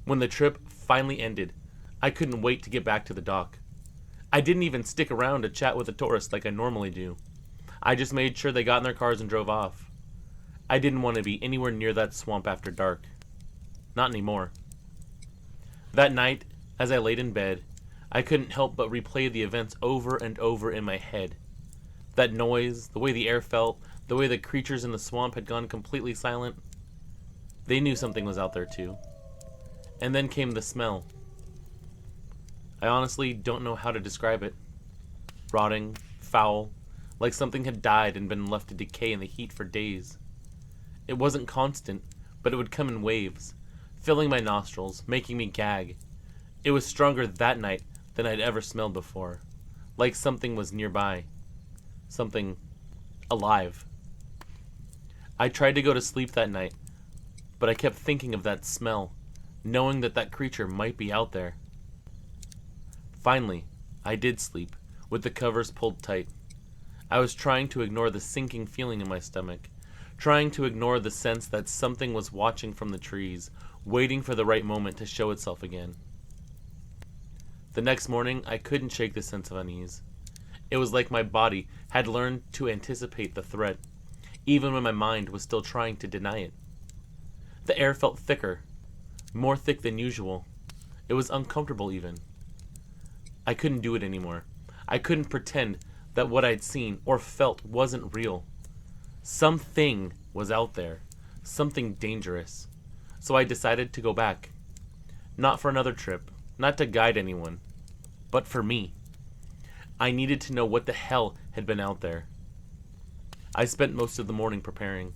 When the trip finally ended, I couldn't wait to get back to the dock. I didn't even stick around to chat with the tourists like I normally do. I just made sure they got in their cars and drove off. I didn't want to be anywhere near that swamp after dark. Not anymore. That night, as I laid in bed, I couldn't help but replay the events over and over in my head. That noise, the way the air felt, the way the creatures in the swamp had gone completely silent. They knew something was out there too. And then came the smell. I honestly don't know how to describe it. Rotting, foul, like something had died and been left to decay in the heat for days. It wasn't constant, but it would come in waves, filling my nostrils, making me gag. It was stronger that night than I'd ever smelled before, like something was nearby. Something alive. I tried to go to sleep that night, but I kept thinking of that smell, knowing that that creature might be out there. Finally, I did sleep, with the covers pulled tight. I was trying to ignore the sinking feeling in my stomach, trying to ignore the sense that something was watching from the trees, waiting for the right moment to show itself again. The next morning, I couldn't shake the sense of unease. It was like my body had learned to anticipate the threat, even when my mind was still trying to deny it. The air felt thicker, more thick than usual. It was uncomfortable even. I couldn't do it anymore. I couldn't pretend that what I'd seen or felt wasn't real. Something was out there, something dangerous. So I decided to go back. Not for another trip, not to guide anyone, but for me. I needed to know what the hell had been out there. I spent most of the morning preparing.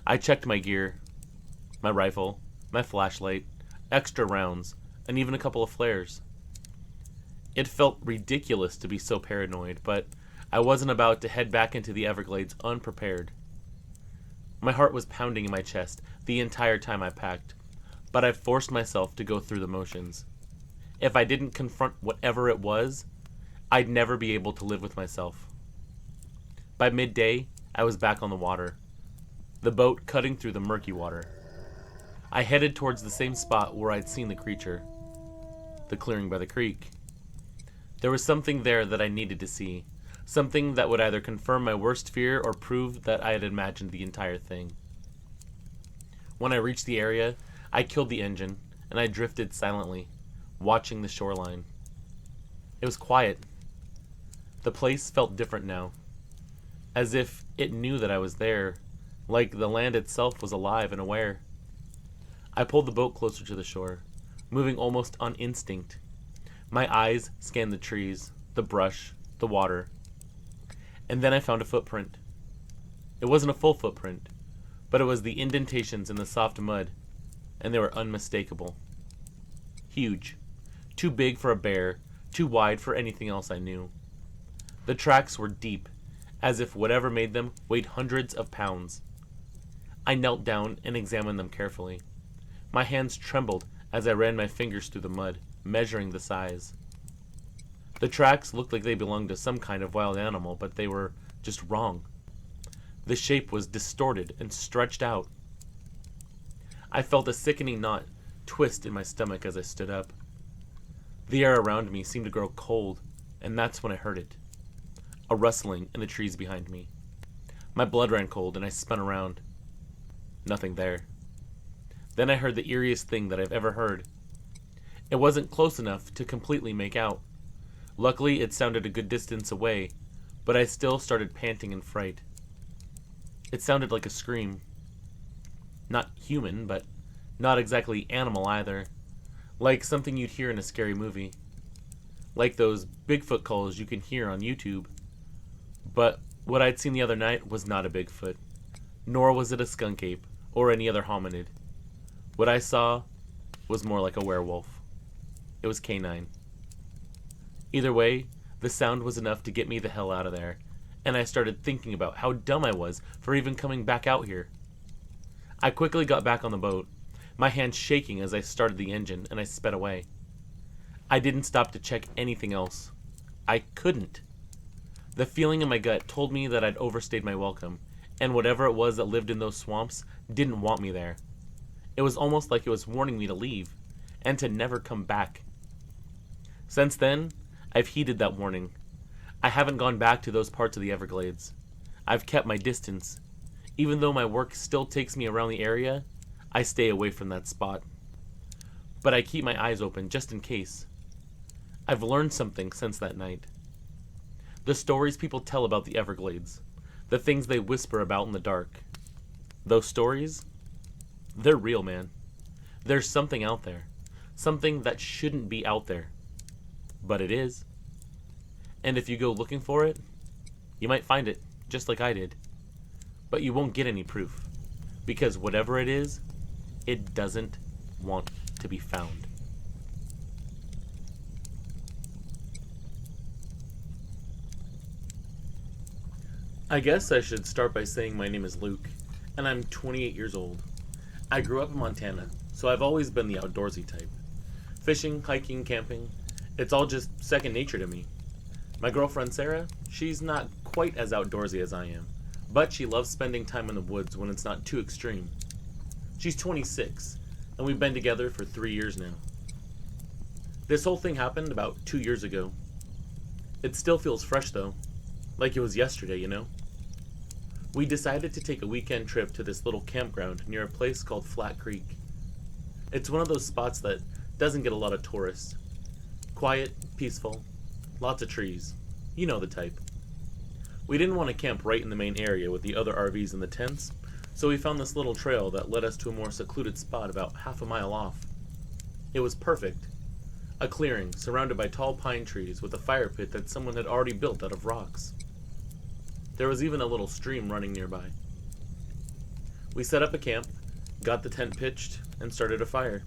I checked my gear, my rifle, my flashlight, extra rounds, and even a couple of flares. It felt ridiculous to be so paranoid, but I wasn't about to head back into the Everglades unprepared. My heart was pounding in my chest the entire time I packed, but I forced myself to go through the motions. If I didn't confront whatever it was, I'd never be able to live with myself. By midday, I was back on the water, the boat cutting through the murky water. I headed towards the same spot where I'd seen the creature, the clearing by the creek. There was something there that I needed to see, something that would either confirm my worst fear or prove that I had imagined the entire thing. When I reached the area, I killed the engine, and I drifted silently, watching the shoreline. It was quiet. The place felt different now, as if it knew that I was there, like the land itself was alive and aware. I pulled the boat closer to the shore, moving almost on instinct. My eyes scanned the trees, the brush, the water, and then I found a footprint. It wasn't a full footprint, but it was the indentations in the soft mud, and they were unmistakable. Huge. Too big for a bear, too wide for anything else I knew. The tracks were deep, as if whatever made them weighed hundreds of pounds. I knelt down and examined them carefully. My hands trembled as I ran my fingers through the mud, measuring the size. The tracks looked like they belonged to some kind of wild animal, but they were just wrong. The shape was distorted and stretched out. I felt a sickening knot twist in my stomach as I stood up. The air around me seemed to grow cold, and that's when I heard it. A rustling in the trees behind me. My blood ran cold, and I spun around. Nothing there. Then I heard the eeriest thing that I've ever heard. It wasn't close enough to completely make out. Luckily, it sounded a good distance away, but I still started panting in fright. It sounded like a scream. Not human, but not exactly animal either. like something you'd hear in a scary movie, like those Bigfoot calls you can hear on YouTube. But what I'd seen the other night was not a Bigfoot, nor was it a skunk ape or any other hominid. What I saw was more like a werewolf. It was canine. Either way, the sound was enough to get me the hell out of there, and I started thinking about how dumb I was for even coming back out here. I quickly got back on the boat, my hands shaking as I started the engine, and I sped away. I didn't stop to check anything else. I couldn't. The feeling in my gut told me that I'd overstayed my welcome, and whatever it was that lived in those swamps didn't want me there. It was almost like it was warning me to leave, and to never come back. Since then, I've heeded that warning. I haven't gone back to those parts of the Everglades. I've kept my distance. Even though my work still takes me around the area, I stay away from that spot. But I keep my eyes open just in case. I've learned something since that night. The stories people tell about the Everglades, the things they whisper about in the dark. Those stories, they're real, man. There's something out there. Something that shouldn't be out there. But it is. And if you go looking for it, you might find it, just like I did. But you won't get any proof. Because whatever it is, it doesn't want to be found. I guess I should start by saying my name is Luke, and I'm 28 years old. I grew up in Montana, so I've always been the outdoorsy type. Fishing, hiking, camping, it's all just second nature to me. My girlfriend Sarah, she's not quite as outdoorsy as I am, but she loves spending time in the woods when it's not too extreme. She's 26, and we've been together for 3 years now. This whole thing happened about 2 years ago. It still feels fresh though, like it was yesterday, you know? We decided to take a weekend trip to this little campground near a place called Flat Creek. It's one of those spots that doesn't get a lot of tourists. Quiet, peaceful, lots of trees. You know the type. We didn't want to camp right in the main area with the other RVs and the tents, so we found this little trail that led us to a more secluded spot about half a mile off. It was perfect. A clearing surrounded by tall pine trees with a fire pit that someone had already built out of rocks. There was even a little stream running nearby. We set up a camp, got the tent pitched, and started a fire.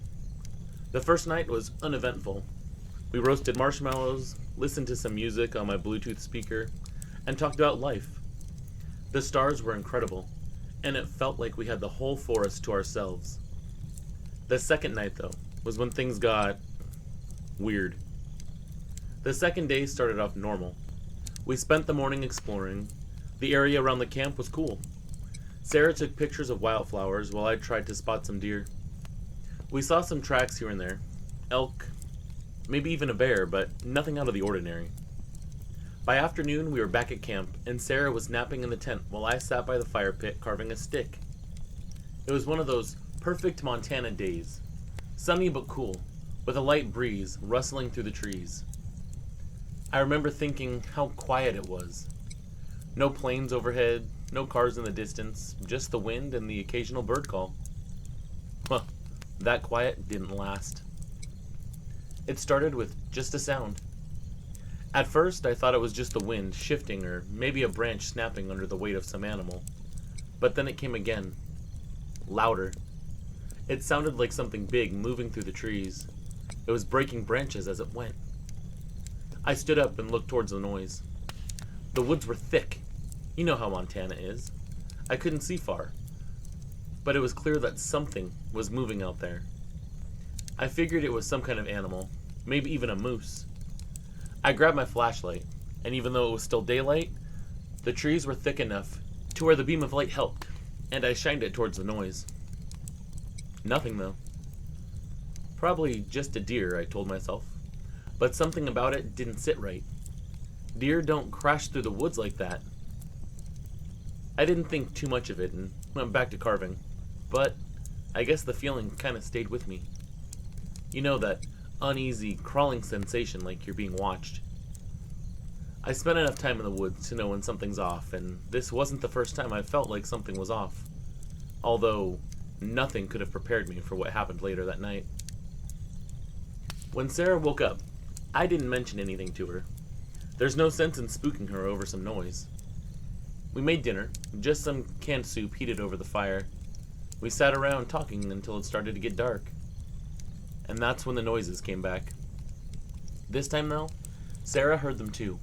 The first night was uneventful. We roasted marshmallows, listened to some music on my Bluetooth speaker, and talked about life. The stars were incredible, and it felt like we had the whole forest to ourselves. The second night, though, was when things got weird. The second day started off normal. We spent the morning exploring. The area around the camp was cool. Sarah took pictures of wildflowers while I tried to spot some deer. We saw some tracks here and there. Elk, maybe even a bear, but nothing out of the ordinary. By afternoon, we were back at camp, and Sarah was napping in the tent while I sat by the fire pit carving a stick. It was one of those perfect Montana days. Sunny but cool, with a light breeze rustling through the trees. I remember thinking how quiet it was. No planes overhead, no cars in the distance, just the wind and the occasional bird call. Huh, that quiet didn't last. It started with just a sound. At first, I thought it was just the wind shifting or maybe a branch snapping under the weight of some animal. But then it came again. Louder. It sounded like something big moving through the trees. It was breaking branches as it went. I stood up and looked towards the noise. The woods were thick. You know how Montana is. I couldn't see far. But it was clear that something was moving out there. I figured it was some kind of animal, maybe even a moose. I grabbed my flashlight, and even though it was still daylight, the trees were thick enough to where the beam of light helped, and I shined it towards the noise. Nothing, though. Probably just a deer, I told myself, but something about it didn't sit right. Deer don't crash through the woods like that. I didn't think too much of it and went back to carving, but I guess the feeling kind of stayed with me. You know, that uneasy, crawling sensation like you're being watched. I spent enough time in the woods to know when something's off, and this wasn't the first time I felt like something was off. Although, nothing could have prepared me for what happened later that night. When Sarah woke up, I didn't mention anything to her. There's no sense in spooking her over some noise. We made dinner, just some canned soup heated over the fire. We sat around talking until it started to get dark. And that's when the noises came back. This time, though, Sarah heard them too.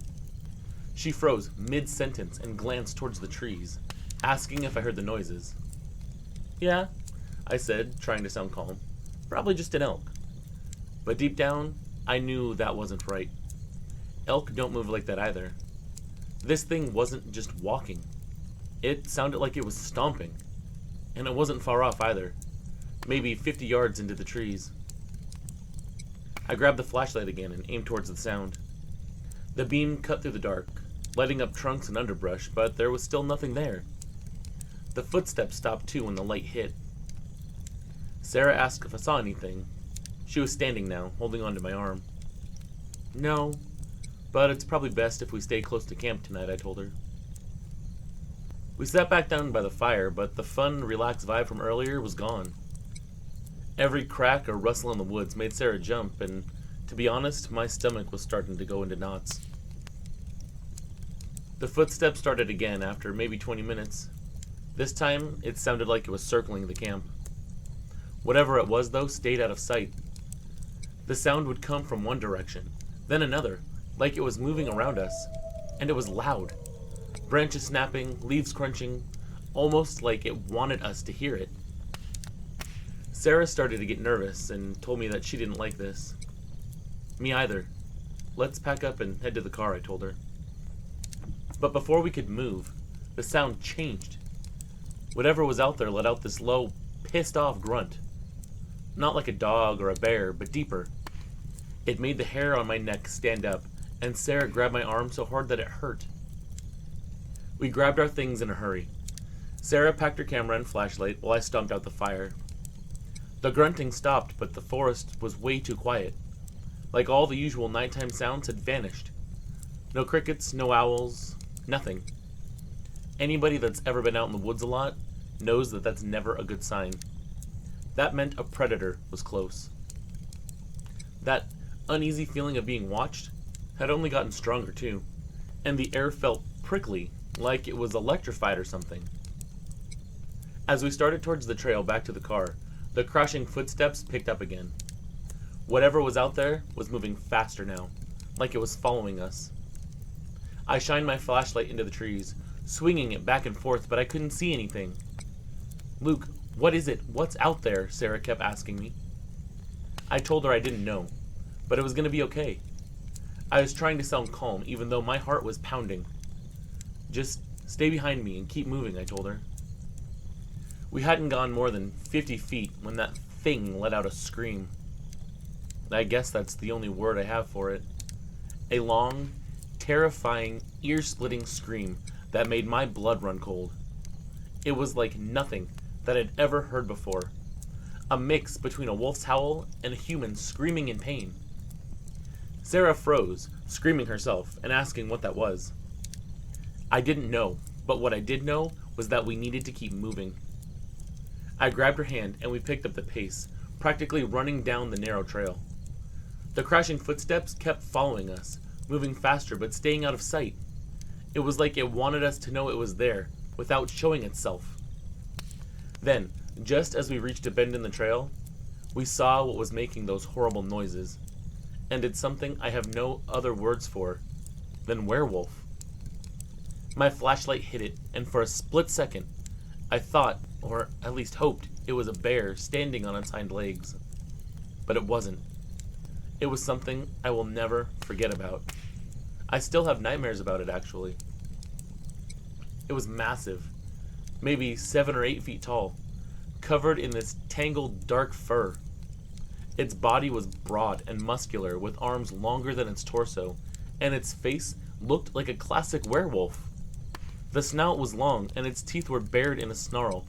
She froze mid-sentence and glanced towards the trees, asking if I heard the noises. Yeah, I said, trying to sound calm. Probably just an elk. But deep down, I knew that wasn't right. Elk don't move like that either. This thing wasn't just walking. It sounded like it was stomping. And it wasn't far off either. Maybe 50 yards into the trees. I grabbed the flashlight again and aimed towards the sound. The beam cut through the dark, lighting up trunks and underbrush, but there was still nothing there. The footsteps stopped too when the light hit. Sarah asked if I saw anything. She was standing now, holding onto my arm. No, but it's probably best if we stay close to camp tonight, I told her. We sat back down by the fire, but the fun, relaxed vibe from earlier was gone. Every crack or rustle in the woods made Sarah jump, and to be honest, my stomach was starting to go into knots. The footsteps started again after maybe 20 minutes. This time, it sounded like it was circling the camp. Whatever it was, though, stayed out of sight. The sound would come from one direction, then another, like it was moving around us, and it was loud. Branches snapping, leaves crunching, almost like it wanted us to hear it. Sarah started to get nervous and told me that she didn't like this. Me either. Let's pack up and head to the car, I told her. But before we could move, the sound changed. Whatever was out there let out this low, pissed-off grunt. Not like a dog or a bear, but deeper. It made the hair on my neck stand up, and Sarah grabbed my arm so hard that it hurt. We grabbed our things in a hurry. Sarah packed her camera and flashlight while I stomped out the fire. The grunting stopped, but the forest was way too quiet. Like all the usual nighttime sounds had vanished. No crickets, no owls, nothing. Anybody that's ever been out in the woods a lot knows that that's never a good sign. That meant a predator was close. That uneasy feeling of being watched had only gotten stronger too, and the air felt prickly, like it was electrified or something. As we started towards the trail back to the car, the crashing footsteps picked up again. Whatever was out there was moving faster now, like it was following us. I shined my flashlight into the trees, swinging it back and forth, but I couldn't see anything. Luke, what is it? What's out there? Sarah kept asking me. I told her I didn't know, but it was going to be okay. I was trying to sound calm, even though my heart was pounding. Just stay behind me and keep moving, I told her. We hadn't gone more than 50 feet when that thing let out a scream. I guess that's the only word I have for it. A long, terrifying, ear-splitting scream that made my blood run cold. It was like nothing that I'd ever heard before. A mix between a wolf's howl and a human screaming in pain. Sarah froze, screaming herself and asking what that was. I didn't know, but what I did know was that we needed to keep moving. I grabbed her hand and we picked up the pace, practically running down the narrow trail. The crashing footsteps kept following us, moving faster but staying out of sight. It was like it wanted us to know it was there, without showing itself. Then, just as we reached a bend in the trail, we saw what was making those horrible noises, and it's something I have no other words for than werewolf. My flashlight hit it, and for a split second, I thought, or at least hoped, it was a bear standing on its hind legs. But it wasn't. It was something I will never forget about. I still have nightmares about it, actually. It was massive, maybe 7 or 8 feet tall, covered in this tangled dark fur. Its body was broad and muscular, with arms longer than its torso, and its face looked like a classic werewolf. The snout was long, and its teeth were bared in a snarl,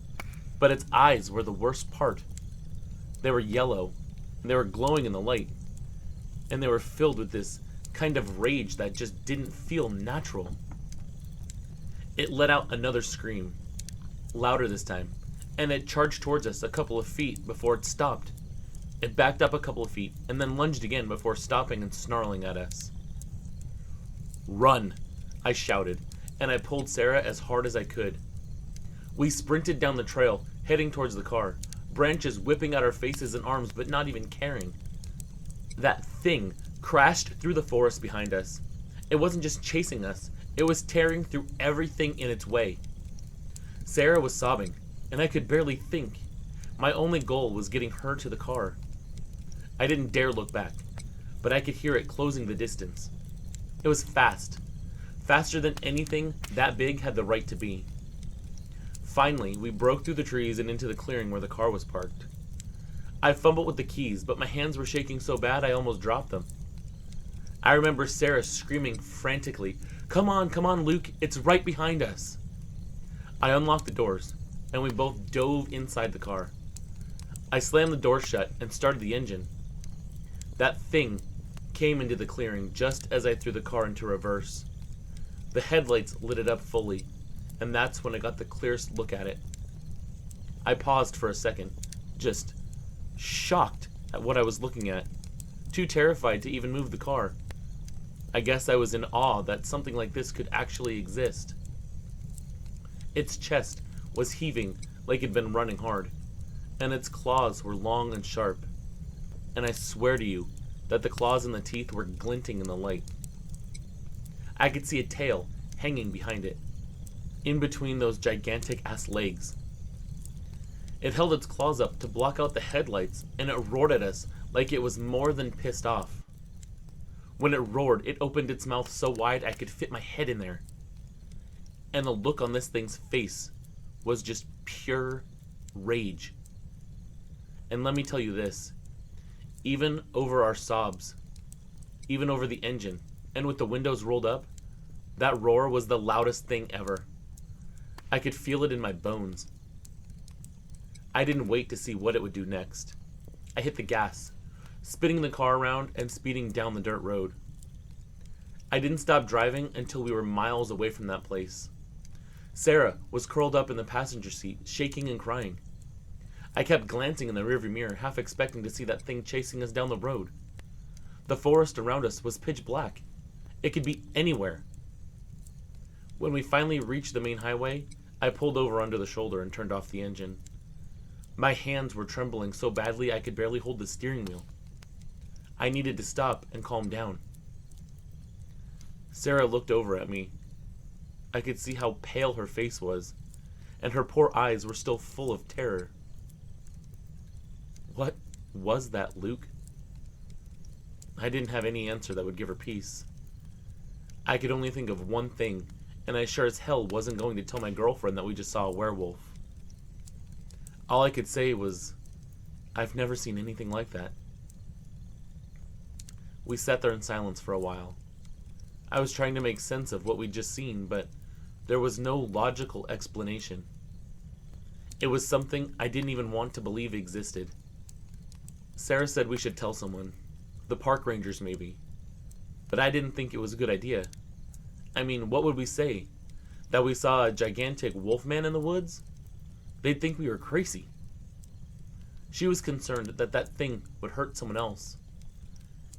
but its eyes were the worst part. They were yellow, and they were glowing in the light, and they were filled with this kind of rage that just didn't feel natural. It let out another scream, louder this time, and it charged towards us a couple of feet before it stopped. It backed up a couple of feet and then lunged again before stopping and snarling at us. "Run!" I shouted, and I pulled Sarah as hard as I could. We sprinted down the trail, heading towards the car, branches whipping at our faces and arms but not even caring. That thing crashed through the forest behind us. It wasn't just chasing us, it was tearing through everything in its way. Sarah was sobbing, and I could barely think. My only goal was getting her to the car. I didn't dare look back, but I could hear it closing the distance. It was fast, faster than anything that big had the right to be. Finally, we broke through the trees and into the clearing where the car was parked. I fumbled with the keys, but my hands were shaking so bad I almost dropped them. I remember Sarah screaming frantically, come on, Luke, it's right behind us." I unlocked the doors, and we both dove inside the car. I slammed the door shut and started the engine. That thing came into the clearing just as I threw the car into reverse. The headlights lit it up fully, and that's when I got the clearest look at it. I paused for a second, just shocked at what I was looking at, too terrified to even move the car. I guess I was in awe that something like this could actually exist. Its chest was heaving like it'd been running hard, and its claws were long and sharp. And I swear to you that the claws and the teeth were glinting in the light. I could see a tail hanging behind it, in between those gigantic-ass legs. It held its claws up to block out the headlights, and it roared at us like it was more than pissed off. When it roared, it opened its mouth so wide I could fit my head in there. And the look on this thing's face was just pure rage. And let me tell you this, even over our sobs, even over the engine, and with the windows rolled up, that roar was the loudest thing ever. I could feel it in my bones. I didn't wait to see what it would do next. I hit the gas, spinning the car around and speeding down the dirt road. I didn't stop driving until we were miles away from that place. Sarah was curled up in the passenger seat, shaking and crying. I kept glancing in the rearview mirror, half expecting to see that thing chasing us down the road. The forest around us was pitch black. It could be anywhere. When we finally reached the main highway, I pulled over under the shoulder and turned off the engine. My hands were trembling so badly I could barely hold the steering wheel. I needed to stop and calm down. Sarah looked over at me. I could see how pale her face was, and her poor eyes were still full of terror. What was that, Luke? I didn't have any answer that would give her peace. I could only think of one thing, and I sure as hell wasn't going to tell my girlfriend that we just saw a werewolf. All I could say was, I've never seen anything like that. We sat there in silence for a while. I was trying to make sense of what we'd just seen, but there was no logical explanation. It was something I didn't even want to believe existed. Sarah said we should tell someone. The park rangers, maybe. But I didn't think it was a good idea. I mean, what would we say? That we saw a gigantic wolfman in the woods? They'd think we were crazy. She was concerned that that thing would hurt someone else.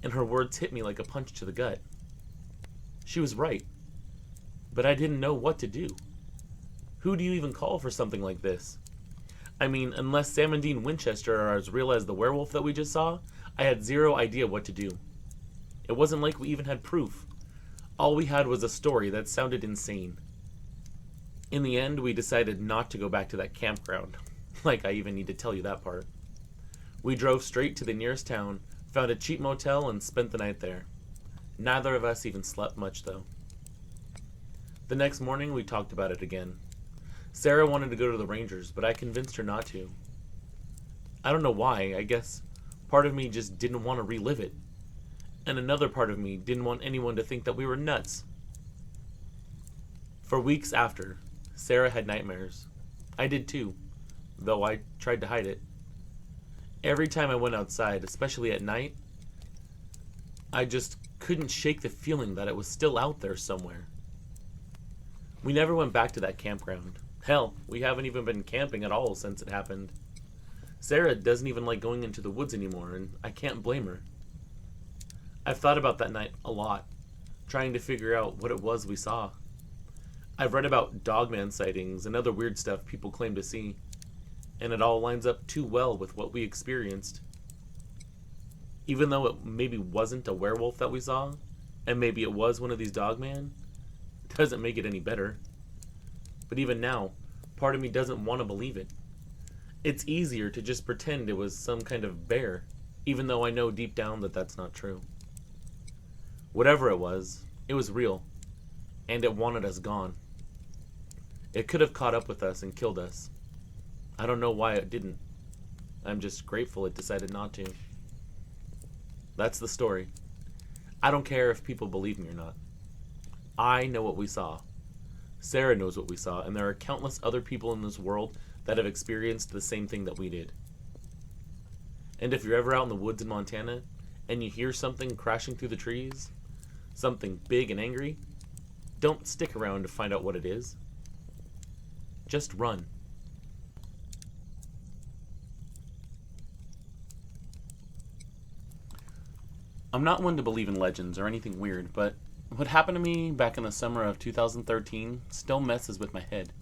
And her words hit me like a punch to the gut. She was right. But I didn't know what to do. Who do you even call for something like this? I mean, unless Sam and Dean Winchester are as real as the werewolf that we just saw, I had zero idea what to do. It wasn't like we even had proof. All we had was a story that sounded insane. In the end, we decided not to go back to that campground. Like I even need to tell you that part. We drove straight to the nearest town, found a cheap motel, and spent the night there. Neither of us even slept much, though. The next morning, we talked about it again. Sarah wanted to go to the Rangers, but I convinced her not to. I don't know why. I guess part of me just didn't want to relive it. And another part of me didn't want anyone to think that we were nuts. For weeks after, Sarah had nightmares. I did too, though I tried to hide it. Every time I went outside, especially at night, I just couldn't shake the feeling that it was still out there somewhere. We never went back to that campground. Hell, we haven't even been camping at all since it happened. Sarah doesn't even like going into the woods anymore, and I can't blame her. I've thought about that night a lot, trying to figure out what it was we saw. I've read about Dogman sightings and other weird stuff people claim to see, and it all lines up too well with what we experienced. Even though it maybe wasn't a werewolf that we saw, and maybe it was one of these Dogman, it doesn't make it any better. But even now, part of me doesn't want to believe it. It's easier to just pretend it was some kind of bear, even though I know deep down that that's not true. Whatever it was real, and it wanted us gone. It could have caught up with us and killed us. I don't know why it didn't. I'm just grateful it decided not to. That's the story. I don't care if people believe me or not. I know what we saw. Sarah knows what we saw, and there are countless other people in this world that have experienced the same thing that we did. And if you're ever out in the woods in Montana, and you hear something crashing through the trees, something big and angry, don't stick around to find out what it is. Just run. I'm not one to believe in legends or anything weird, but what happened to me back in the summer of 2013 still messes with my head.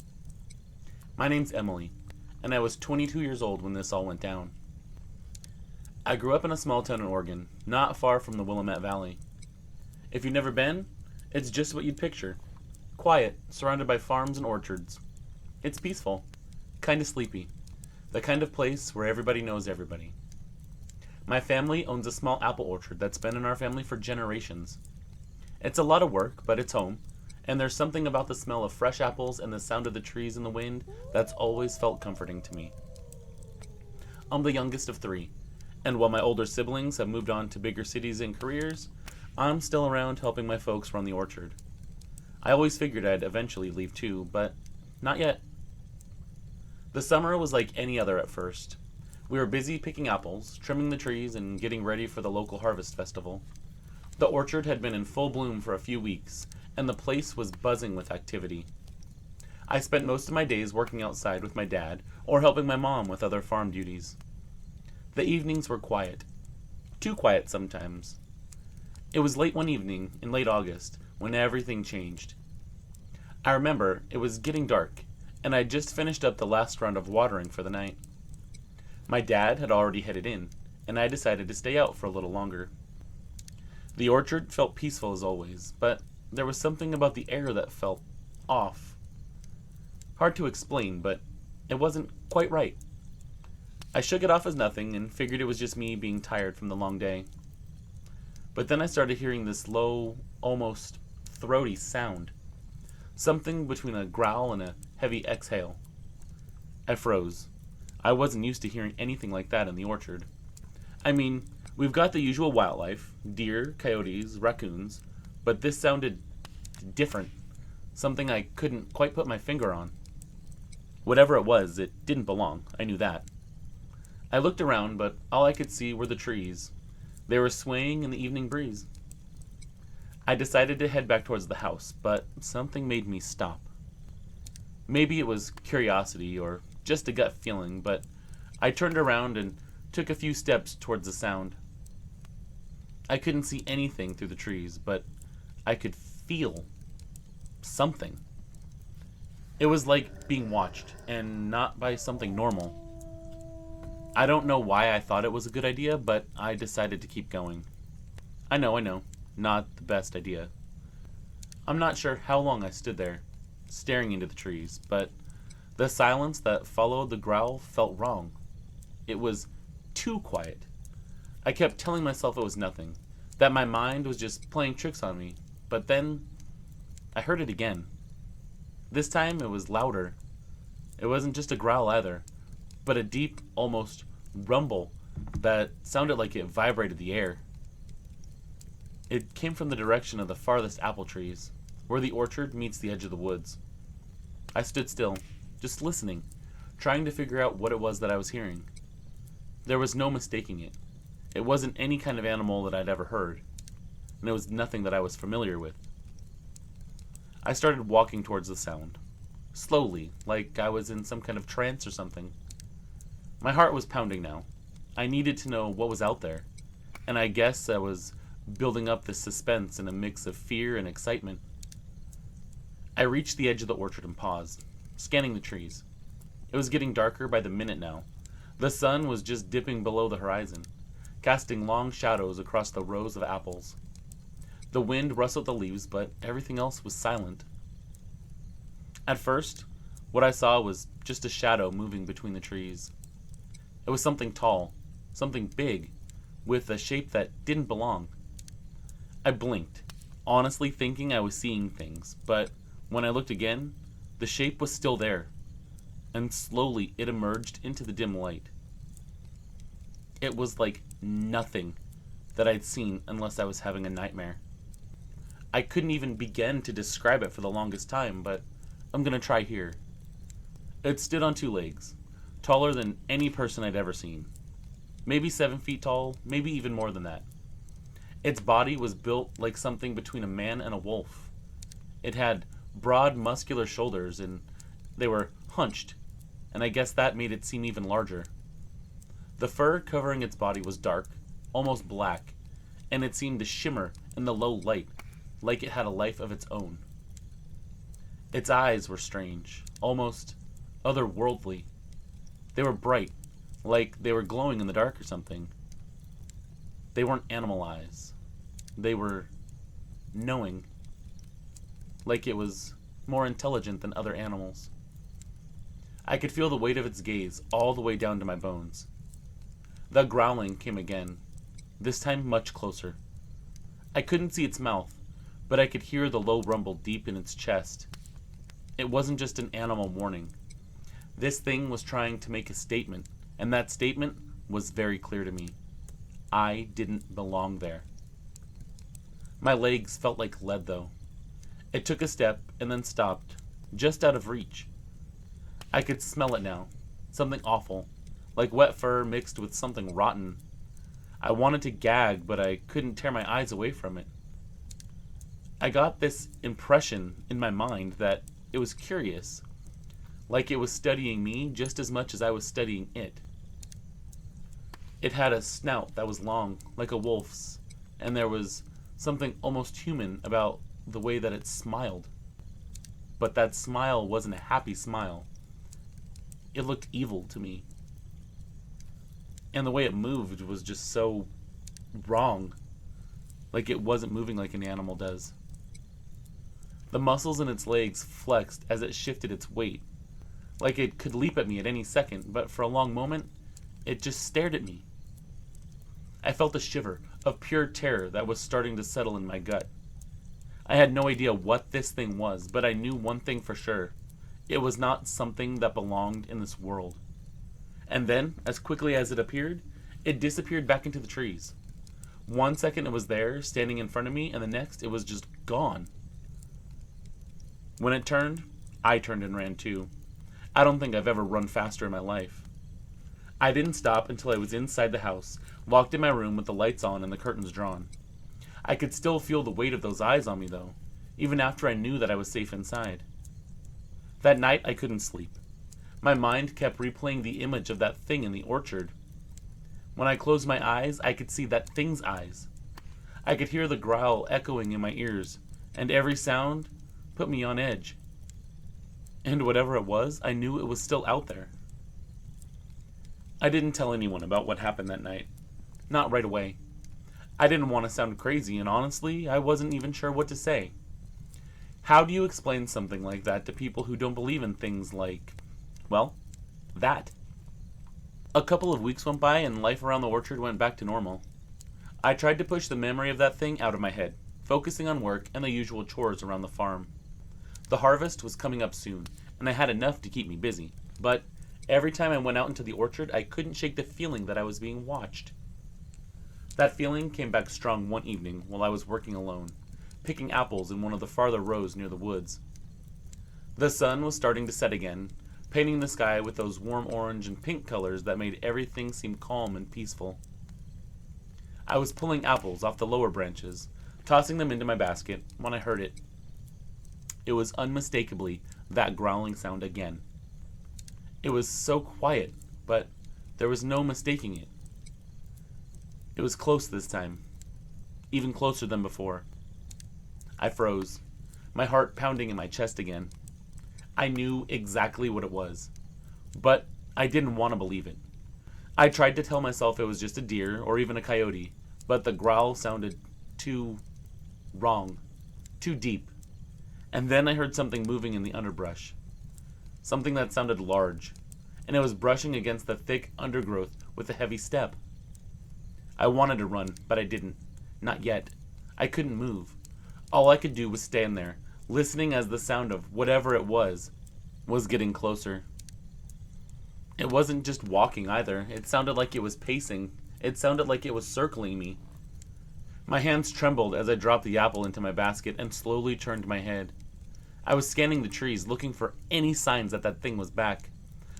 My name's Emily, and I was 22 years old when this all went down. I grew up in a small town in Oregon, not far from the Willamette Valley. If you've never been, it's just what you'd picture. Quiet, surrounded by farms and orchards. It's peaceful, kind of sleepy, the kind of place where everybody knows everybody. My family owns a small apple orchard that's been in our family for generations. It's a lot of work, but it's home, and there's something about the smell of fresh apples and the sound of the trees in the wind that's always felt comforting to me. I'm the youngest of three, and while my older siblings have moved on to bigger cities and careers, I'm still around helping my folks run the orchard. I always figured I'd eventually leave too, but not yet. The summer was like any other at first. We were busy picking apples, trimming the trees, and getting ready for the local harvest festival. The orchard had been in full bloom for a few weeks, and the place was buzzing with activity. I spent most of my days working outside with my dad or helping my mom with other farm duties. The evenings were quiet. Too quiet sometimes. It was late one evening in late August when everything changed. I remember it was getting dark, and I had just finished up the last round of watering for the night. My dad had already headed in, and I decided to stay out for a little longer. The orchard felt peaceful as always, but there was something about the air that felt off. Hard to explain, but it wasn't quite right. I shook it off as nothing and figured it was just me being tired from the long day. But then I started hearing this low, almost throaty sound. Something between a growl and a heavy exhale. I froze. I wasn't used to hearing anything like that in the orchard. I mean, we've got the usual wildlife, deer, coyotes, raccoons, but this sounded different. Something I couldn't quite put my finger on. Whatever it was, it didn't belong. I knew that. I looked around, but all I could see were the trees. They were swaying in the evening breeze. I decided to head back towards the house, but something made me stop. Maybe it was curiosity or just a gut feeling, but I turned around and took a few steps towards the sound. I couldn't see anything through the trees, but I could feel something. It was like being watched, and not by something normal. I don't know why I thought it was a good idea, but I decided to keep going. I know, not the best idea. I'm not sure how long I stood there, staring into the trees, but the silence that followed the growl felt wrong. It was too quiet. I kept telling myself it was nothing, that my mind was just playing tricks on me, but then I heard it again. This time it was louder. It wasn't just a growl either, but a deep, almost rumble that sounded like it vibrated the air. It came from the direction of the farthest apple trees, where the orchard meets the edge of the woods. I stood still, just listening, trying to figure out what it was that I was hearing. There was no mistaking it. It wasn't any kind of animal that I'd ever heard, and it was nothing that I was familiar with. I started walking towards the sound, slowly, like I was in some kind of trance or something. My heart was pounding now. I needed to know what was out there, and I guess I was building up this suspense in a mix of fear and excitement. I reached the edge of the orchard and paused, scanning the trees. It was getting darker by the minute now. The sun was just dipping below the horizon, casting long shadows across the rows of apples. The wind rustled the leaves, but everything else was silent. At first, what I saw was just a shadow moving between the trees. It was something tall, something big, with a shape that didn't belong. I blinked, honestly thinking I was seeing things, but when I looked again, the shape was still there, and slowly it emerged into the dim light. It was like nothing that I'd seen unless I was having a nightmare. I couldn't even begin to describe it for the longest time, but I'm gonna try here. It stood on two legs, taller than any person I'd ever seen. Maybe 7 feet tall, maybe even more than that. Its body was built like something between a man and a wolf. It had broad, muscular shoulders, and they were hunched, and I guess that made it seem even larger. The fur covering its body was dark, almost black, and it seemed to shimmer in the low light, like it had a life of its own. Its eyes were strange, almost otherworldly. They were bright, like they were glowing in the dark or something. They weren't animal eyes. They were knowing, like it was more intelligent than other animals. I could feel the weight of its gaze all the way down to my bones. The growling came again, this time much closer. I couldn't see its mouth, but I could hear the low rumble deep in its chest. It wasn't just an animal warning. This thing was trying to make a statement, and that statement was very clear to me. I didn't belong there. My legs felt like lead, though. It took a step and then stopped, just out of reach. I could smell it now. Something awful, like wet fur mixed with something rotten. I wanted to gag, but I couldn't tear my eyes away from it. I got this impression in my mind that it was curious, like it was studying me just as much as I was studying it. It had a snout that was long, like a wolf's, and there was something almost human about the way that it smiled. But that smile wasn't a happy smile. It looked evil to me. And the way it moved was just so wrong, like it wasn't moving like an animal does. The muscles in its legs flexed as it shifted its weight, like it could leap at me at any second, but for a long moment, it just stared at me. I felt a shiver of pure terror that was starting to settle in my gut. I had no idea what this thing was, but I knew one thing for sure. It was not something that belonged in this world. And then, as quickly as it appeared, it disappeared back into the trees. 1 second it was there, standing in front of me, and the next it was just gone. When it turned, I turned and ran too. I don't think I've ever run faster in my life. I didn't stop until I was inside the house, locked in my room with the lights on and the curtains drawn. I could still feel the weight of those eyes on me, though, even after I knew that I was safe inside. That night I couldn't sleep. My mind kept replaying the image of that thing in the orchard. When I closed my eyes, I could see that thing's eyes. I could hear the growl echoing in my ears, and every sound put me on edge. And whatever it was, I knew it was still out there. I didn't tell anyone about what happened that night. Not right away. I didn't want to sound crazy, and honestly, I wasn't even sure what to say. How do you explain something like that to people who don't believe in things like, well, that? A couple of weeks went by and life around the orchard went back to normal. I tried to push the memory of that thing out of my head, focusing on work and the usual chores around the farm. The harvest was coming up soon, and I had enough to keep me busy, but every time I went out into the orchard, I couldn't shake the feeling that I was being watched. That feeling came back strong one evening while I was working alone, picking apples in one of the farther rows near the woods. The sun was starting to set again, painting the sky with those warm orange and pink colors that made everything seem calm and peaceful. I was pulling apples off the lower branches, tossing them into my basket, when I heard it. It was unmistakably that growling sound again. It was so quiet, but There was no mistaking it. It was close this time, even closer than before. I froze, my heart pounding in my chest again. I knew exactly what it was, but I didn't want to believe it. I tried to tell myself it was just a deer or even a coyote, but the growl sounded too wrong, too deep. And then I heard something moving in the underbrush, something that sounded large, and it was brushing against the thick undergrowth with a heavy step. I wanted to run, but I didn't. Not yet. I couldn't move. All I could do was stand there, listening as the sound of whatever it was getting closer. It wasn't just walking either. It sounded like it was pacing. It sounded like it was circling me. My hands trembled as I dropped the apple into my basket and slowly turned my head. I was scanning the trees, looking for any signs that that thing was back.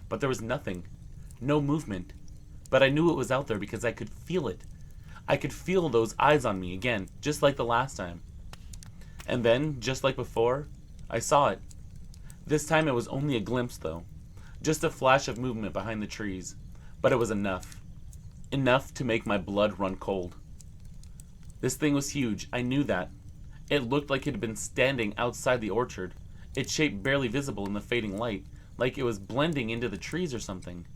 But there was nothing. No movement. But I knew it was out there because I could feel it. I could feel those eyes on me again, just like the last time. And then, just like before, I saw it. This time it was only a glimpse, though. Just a flash of movement behind the trees. But it was enough. Enough to make my blood run cold. This thing was huge, I knew that. It looked like it had been standing outside the orchard, its shape barely visible in the fading light, like it was blending into the trees or something.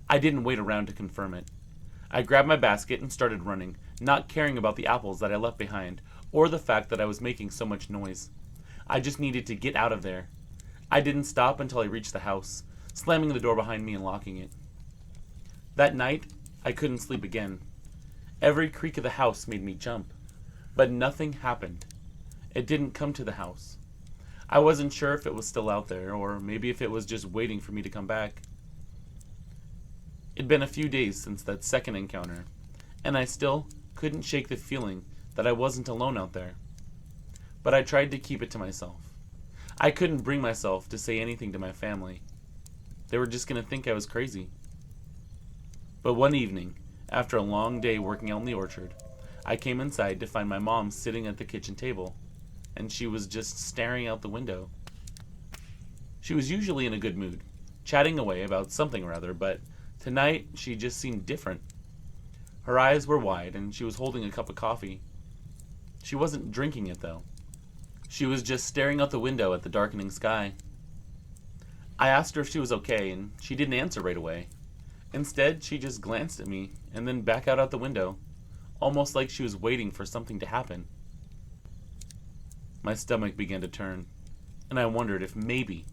I didn't wait around to confirm it. I grabbed my basket and started running, not caring about the apples that I left behind, or the fact that I was making so much noise. I just needed to get out of there. I didn't stop until I reached the house, slamming the door behind me and locking it. That night, I couldn't sleep again. Every creak of the house made me jump, but nothing happened. It didn't come to the house. I wasn't sure if it was still out there, or maybe if it was just waiting for me to come back. It'd been a few days since that second encounter, and I still couldn't shake the feeling that I wasn't alone out there. But I tried to keep it to myself. I couldn't bring myself to say anything to my family. They were just going to think I was crazy. But one evening, after a long day working out in the orchard, I came inside to find my mom sitting at the kitchen table, and she was just staring out the window. She was usually in a good mood, chatting away about something or other, but tonight she just seemed different. Her eyes were wide, and she was holding a cup of coffee. She wasn't drinking it, though. She was just staring out the window at the darkening sky. I asked her if she was okay, and she didn't answer right away. Instead, she just glanced at me, and then back out the window, almost like she was waiting for something to happen. My stomach began to turn, and I wondered if maybe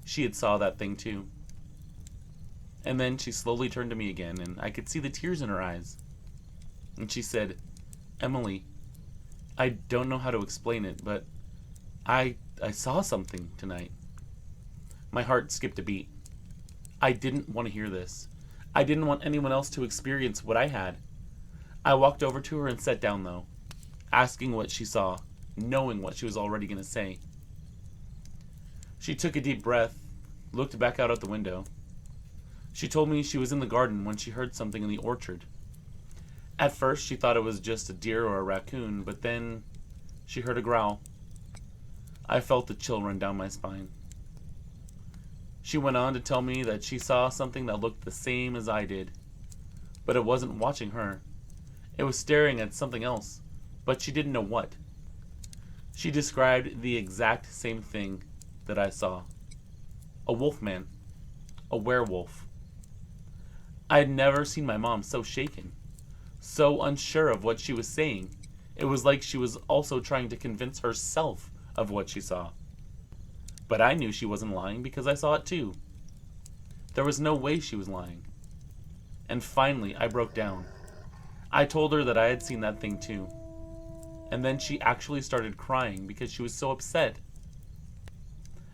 she had saw that thing too. And then she slowly turned to me again, and I could see the tears in her eyes. And she said, "Emily, I don't know how to explain it, but I saw something tonight." My heart skipped a beat. I didn't want to hear this. I didn't want anyone else to experience what I had. I walked over to her and sat down, though, asking what she saw, knowing what she was already going to say. She took a deep breath, looked back out the window. She told me she was in the garden when she heard something in the orchard. At first, she thought it was just a deer or a raccoon, but then she heard a growl. I felt a chill run down my spine. She went on to tell me that she saw something that looked the same as I did, but it wasn't watching her. It was staring at something else, but she didn't know what. She described the exact same thing that I saw. A wolfman. A werewolf. I had never seen my mom so shaken, so unsure of what she was saying. It was like she was also trying to convince herself of what she saw. But I knew she wasn't lying because I saw it too. There was no way she was lying. And finally, I broke down. I told her that I had seen that thing too. And then she actually started crying because she was so upset.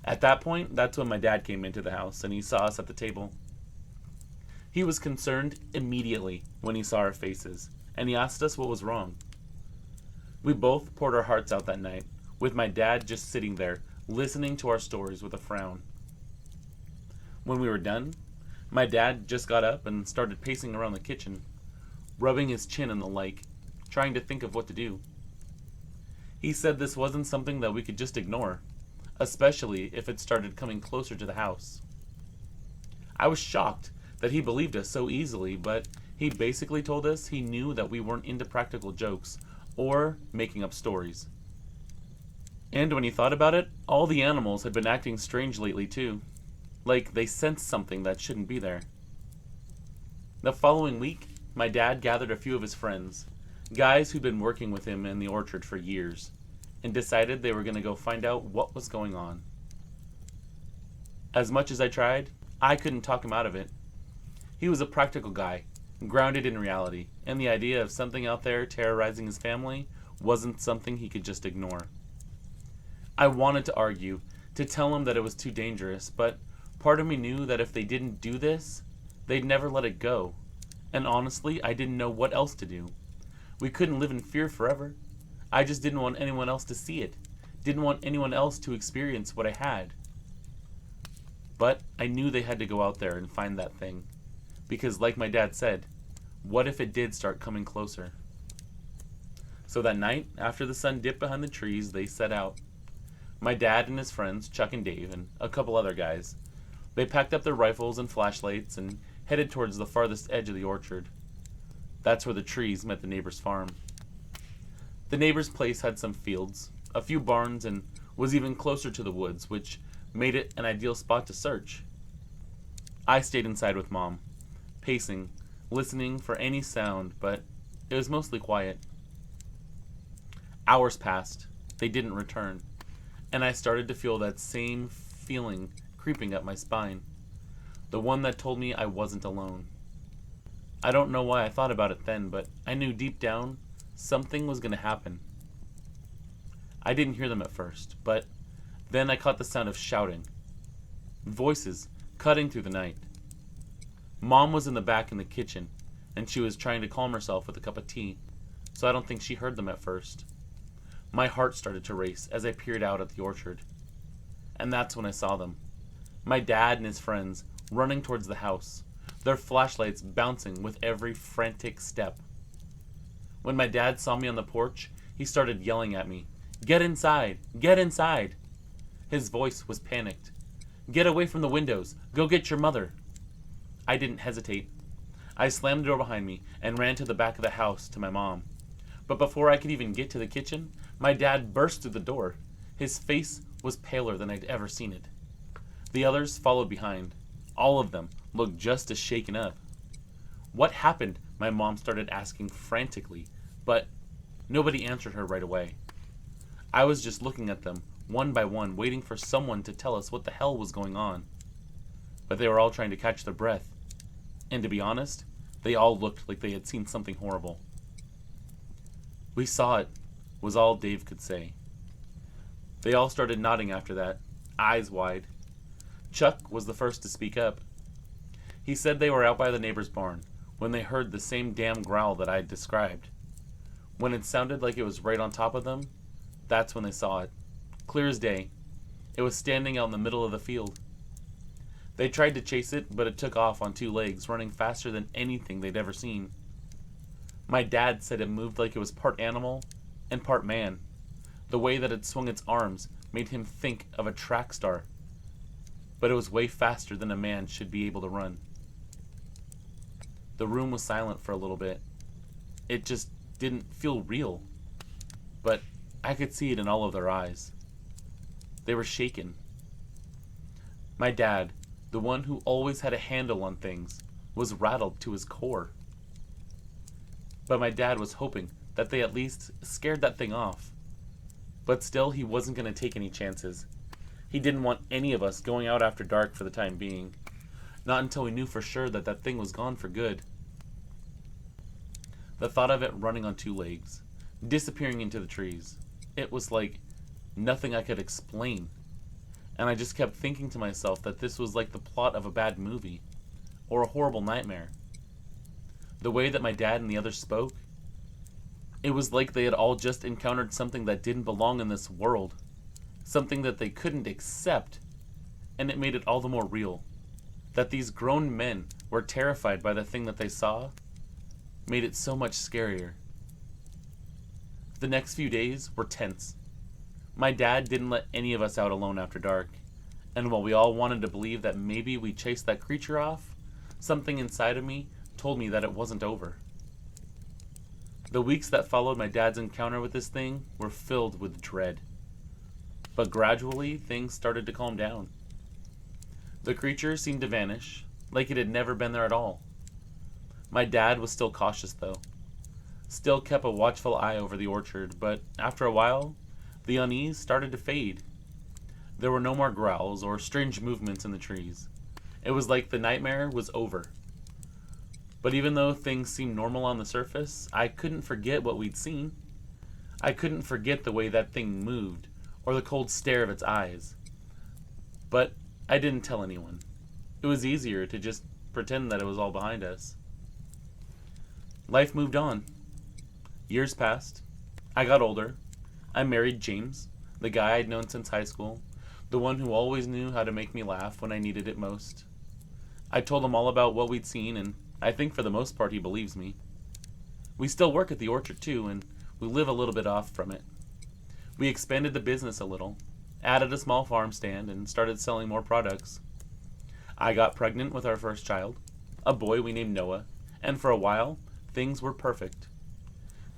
At that point, that's when my dad came into the house and he saw us at the table. He was concerned immediately when he saw our faces, and he asked us what was wrong. We both poured our hearts out that night, with my dad just sitting there, listening to our stories with a frown. When we were done, my dad just got up and started pacing around the kitchen, rubbing his chin and the like, trying to think of what to do. He said this wasn't something that we could just ignore, especially if it started coming closer to the house. I was shocked that he believed us so easily, but he basically told us he knew that we weren't into practical jokes or making up stories. And when he thought about it, all the animals had been acting strange lately too. Like they sensed something that shouldn't be there. The following week, my dad gathered a few of his friends, guys who'd been working with him in the orchard for years, and decided they were going to go find out what was going on. As much as I tried, I couldn't talk him out of it. He was a practical guy, grounded in reality, and the idea of something out there terrorizing his family wasn't something he could just ignore. I wanted to argue, to tell him that it was too dangerous, but part of me knew that if they didn't do this, they'd never let it go. And honestly, I didn't know what else to do. We couldn't live in fear forever. I just didn't want anyone else to see it. Didn't want anyone else to experience what I had. But I knew they had to go out there and find that thing. Because like my dad said, what if it did start coming closer? So that night, after the sun dipped behind the trees, they set out. My dad and his friends, Chuck and Dave, and a couple other guys. They packed up their rifles and flashlights and headed towards the farthest edge of the orchard. That's where the trees met the neighbor's farm. The neighbor's place had some fields, a few barns, and was even closer to the woods, which made it an ideal spot to search. I stayed inside with Mom, pacing, listening for any sound, but it was mostly quiet. Hours passed. They didn't return, and I started to feel that same feeling creeping up my spine, the one that told me I wasn't alone. I don't know why I thought about it then, but I knew deep down something was going to happen. I didn't hear them at first, but then I caught the sound of shouting. Voices cutting through the night. Mom was in the back in the kitchen, and she was trying to calm herself with a cup of tea, so I don't think she heard them at first. My heart started to race as I peered out at the orchard. And that's when I saw them. My dad and his friends running towards the house, their flashlights bouncing with every frantic step. When my dad saw me on the porch, he started yelling at me, "Get inside! Get inside!" His voice was panicked. "Get away from the windows! Go get your mother!" I didn't hesitate. I slammed the door behind me and ran to the back of the house to my mom. But before I could even get to the kitchen, my dad burst through the door. His face was paler than I'd ever seen it. The others followed behind. All of them looked just as shaken up. "What happened?" my mom started asking frantically, but nobody answered her right away. I was just looking at them, one by one, waiting for someone to tell us what the hell was going on. But they were all trying to catch their breath. And to be honest, they all looked like they had seen something horrible. "We saw it," was all Dave could say. They all started nodding after that, eyes wide. Chuck was the first to speak up. He said they were out by the neighbor's barn when they heard the same damn growl that I had described. When it sounded like it was right on top of them, that's when they saw it. Clear as day. It was standing out in the middle of the field. They tried to chase it, but it took off on two legs, running faster than anything they'd ever seen. My dad said it moved like it was part animal and part man. The way that it swung its arms made him think of a track star. But it was way faster than a man should be able to run. The room was silent for a little bit. It just didn't feel real. But I could see it in all of their eyes. They were shaken. My dad, the one who always had a handle on things, was rattled to his core. But my dad was hoping that they at least scared that thing off. But still, he wasn't going to take any chances. He didn't want any of us going out after dark for the time being. Not until we knew for sure that that thing was gone for good. The thought of it running on two legs, disappearing into the trees, it was like nothing I could explain. And I just kept thinking to myself that this was like the plot of a bad movie, or a horrible nightmare. The way that my dad and the others spoke, it was like they had all just encountered something that didn't belong in this world, something that they couldn't accept, and it made it all the more real. That these grown men were terrified by the thing that they saw made it so much scarier. The next few days were tense. My dad didn't let any of us out alone after dark, and while we all wanted to believe that maybe we chased that creature off, Something inside of me told me that it wasn't over. The weeks that followed my dad's encounter with this thing were filled with dread. But gradually, things started to calm down. The creature seemed to vanish, like it had never been there at all. My dad was still cautious, though. Still kept a watchful eye over the orchard, but after a while, the unease started to fade. There were no more growls or strange movements in the trees. It was like the nightmare was over. But even though things seemed normal on the surface, I couldn't forget what we'd seen. I couldn't forget the way that thing moved, or the cold stare of its eyes. But I didn't tell anyone. It was easier to just pretend that it was all behind us. Life moved on. Years passed. I got older. I married James, the guy I'd known since high school, the one who always knew how to make me laugh when I needed it most. I told him all about what we'd seen, and I think for the most part he believes me. We still work at the orchard too, and we live a little bit off from it. We expanded the business a little, added a small farm stand, and started selling more products. I got pregnant with our first child, a boy we named Noah, and for a while, things were perfect.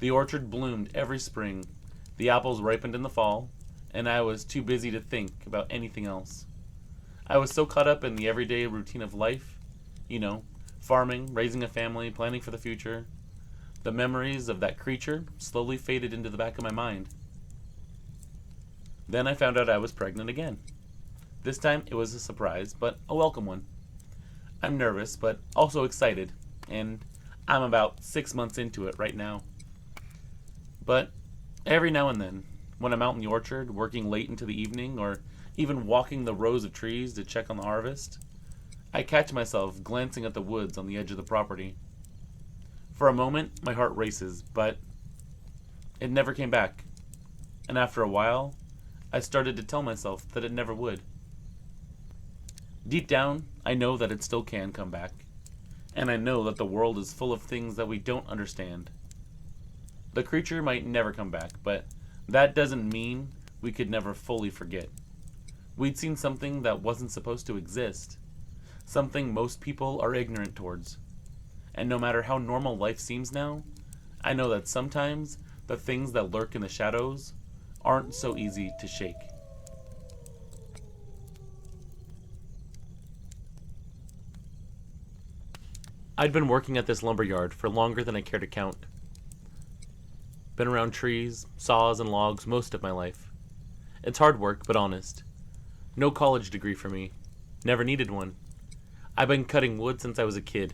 The orchard bloomed every spring, the apples ripened in the fall, and I was too busy to think about anything else. I was so caught up in the everyday routine of life, farming, raising a family, planning for the future. The memories of that creature slowly faded into the back of my mind. Then I found out I was pregnant again. This time it was a surprise, but a welcome one. I'm nervous, but also excited, and I'm about 6 months into it right now. But every now and then, when I'm out in the orchard, working late into the evening, or even walking the rows of trees to check on the harvest, I catch myself glancing at the woods on the edge of the property. For a moment, my heart races, but it never came back. And after a while, I started to tell myself that it never would. Deep down, I know that it still can come back. And I know that the world is full of things that we don't understand. The creature might never come back, but that doesn't mean we could never fully forget. We'd seen something that wasn't supposed to exist. Something most people are ignorant towards. And no matter how normal life seems now, I know that sometimes the things that lurk in the shadows aren't so easy to shake. I'd been working at this lumberyard for longer than I care to count. Been around trees, saws, and logs most of my life. It's hard work, but honest. No college degree for me. Never needed one. I've been cutting wood since I was a kid,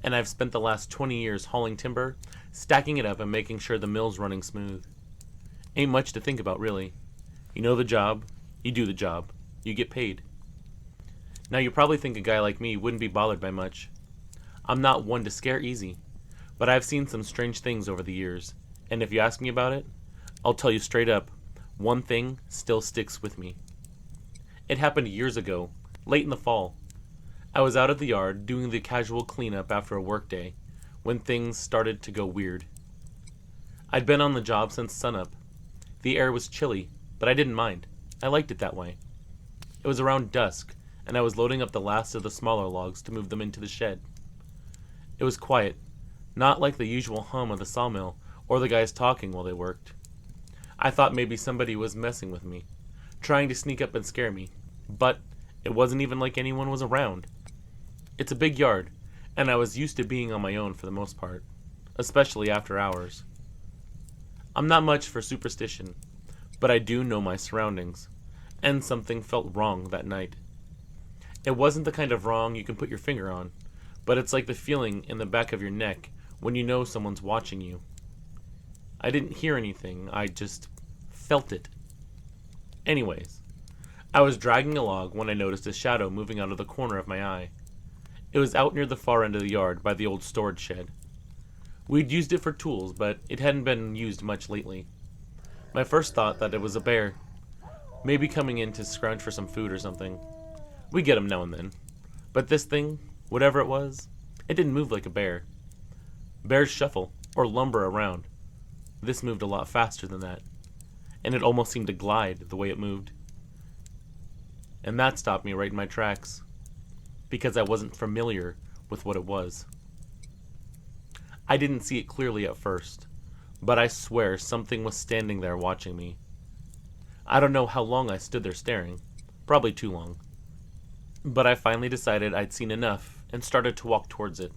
and I've spent the last 20 years hauling timber, stacking it up, and making sure the mill's running smooth. Ain't much to think about, really. You know the job, you do the job, you get paid. Now you probably think a guy like me wouldn't be bothered by much. I'm not one to scare easy, but I've seen some strange things over the years, and if you ask me about it, I'll tell you straight up, one thing still sticks with me. It happened years ago, late in the fall. I was out at the yard doing the casual cleanup after a workday when things started to go weird. I'd been on the job since sunup. The air was chilly, but I didn't mind. I liked it that way. It was around dusk, and I was loading up the last of the smaller logs to move them into the shed. It was quiet, not like the usual hum of the sawmill or the guys talking while they worked. I thought maybe somebody was messing with me, trying to sneak up and scare me, but it wasn't even like anyone was around. It's a big yard, and I was used to being on my own for the most part, especially after hours. I'm not much for superstition, but I do know my surroundings, and something felt wrong that night. It wasn't the kind of wrong you can put your finger on, but it's like the feeling in the back of your neck when you know someone's watching you. I didn't hear anything, I just felt it. Anyways, I was dragging a log when I noticed a shadow moving out of the corner of my eye. It was out near the far end of the yard by the old storage shed. We'd used it for tools, but it hadn't been used much lately. My first thought that it was a bear, maybe coming in to scrounge for some food or something. We get 'em now and then. But this thing, whatever it was, it didn't move like a bear. Bears shuffle, or lumber around. This moved a lot faster than that, and it almost seemed to glide the way it moved. And that stopped me right in my tracks, because I wasn't familiar with what it was. I didn't see it clearly at first, but I swear something was standing there watching me. I don't know how long I stood there staring, probably too long. But I finally decided I'd seen enough and started to walk towards it.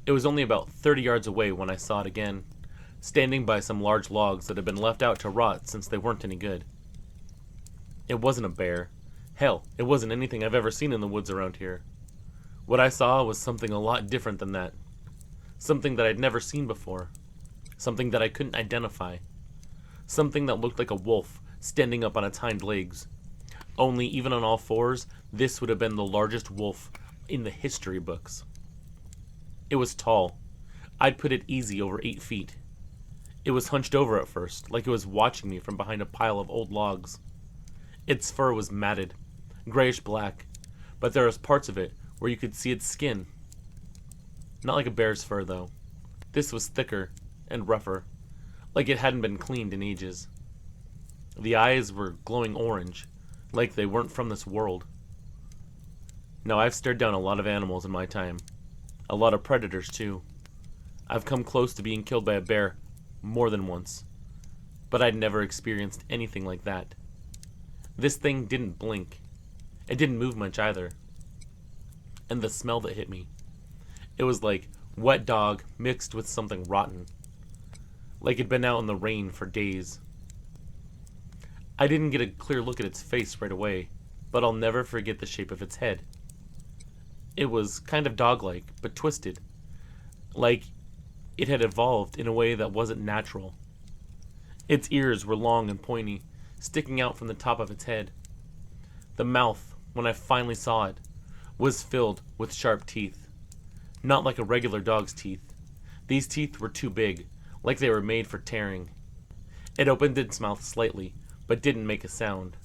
It was only about 30 yards away when I saw it again, standing by some large logs that had been left out to rot since they weren't any good. It wasn't a bear. Hell, it wasn't anything I've ever seen in the woods around here. What I saw was something a lot different than that. Something that I'd never seen before. Something that I couldn't identify. Something that looked like a wolf standing up on its hind legs. Only, even on all fours, this would have been the largest wolf in the history books. It was tall. I'd put it easy over 8 feet. It was hunched over at first, like it was watching me from behind a pile of old logs. Its fur was matted, grayish-black, but there was parts of it where you could see its skin. Not like a bear's fur, though. This was thicker and rougher, like it hadn't been cleaned in ages. The eyes were glowing orange, like they weren't from this world. Now, I've stared down a lot of animals in my time. A lot of predators, too. I've come close to being killed by a bear more than once, but I'd never experienced anything like that. This thing didn't blink. It didn't move much either. And the smell that hit me, it was like wet dog mixed with something rotten. Like it'd been out in the rain for days. I didn't get a clear look at its face right away, but I'll never forget the shape of its head. It was kind of dog-like, but twisted. Like it had evolved in a way that wasn't natural. Its ears were long and pointy, sticking out from the top of its head. The mouth, when I finally saw it, was filled with sharp teeth. Not like a regular dog's teeth. These teeth were too big, like they were made for tearing. It opened its mouth slightly, but didn't make a sound.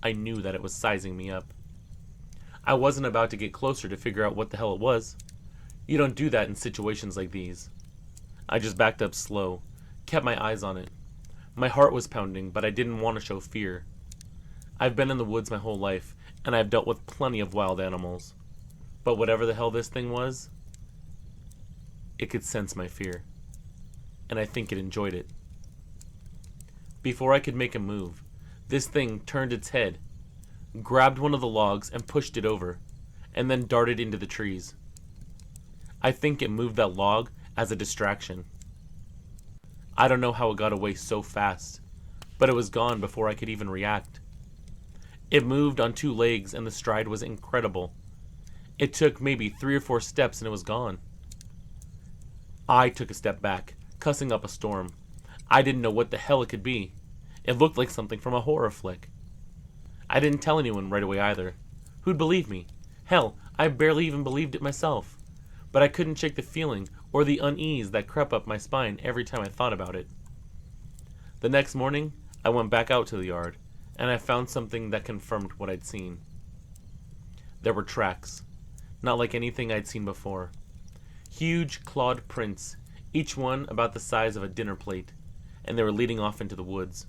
I knew that it was sizing me up. I wasn't about to get closer to figure out what the hell it was. You don't do that in situations like these. I just backed up slow, kept my eyes on it. My heart was pounding, but I didn't want to show fear. I've been in the woods my whole life, and I've dealt with plenty of wild animals. But whatever the hell this thing was, it could sense my fear. And I think it enjoyed it. Before I could make a move, this thing turned its head, grabbed one of the logs and pushed it over, and then darted into the trees. I think it moved that log as a distraction. I don't know how it got away so fast, but it was gone before I could even react. It moved on 2 legs and the stride was incredible. It took maybe 3 or 4 steps and it was gone. I took a step back, cussing up a storm. I didn't know what the hell it could be. It looked like something from a horror flick. I didn't tell anyone right away either. Who'd believe me? Hell, I barely even believed it myself. But I couldn't shake the feeling or the unease that crept up my spine every time I thought about it. The next morning, I went back out to the yard, and I found something that confirmed what I'd seen. There were tracks, not like anything I'd seen before. Huge clawed prints, each one about the size of a dinner plate, and they were leading off into the woods.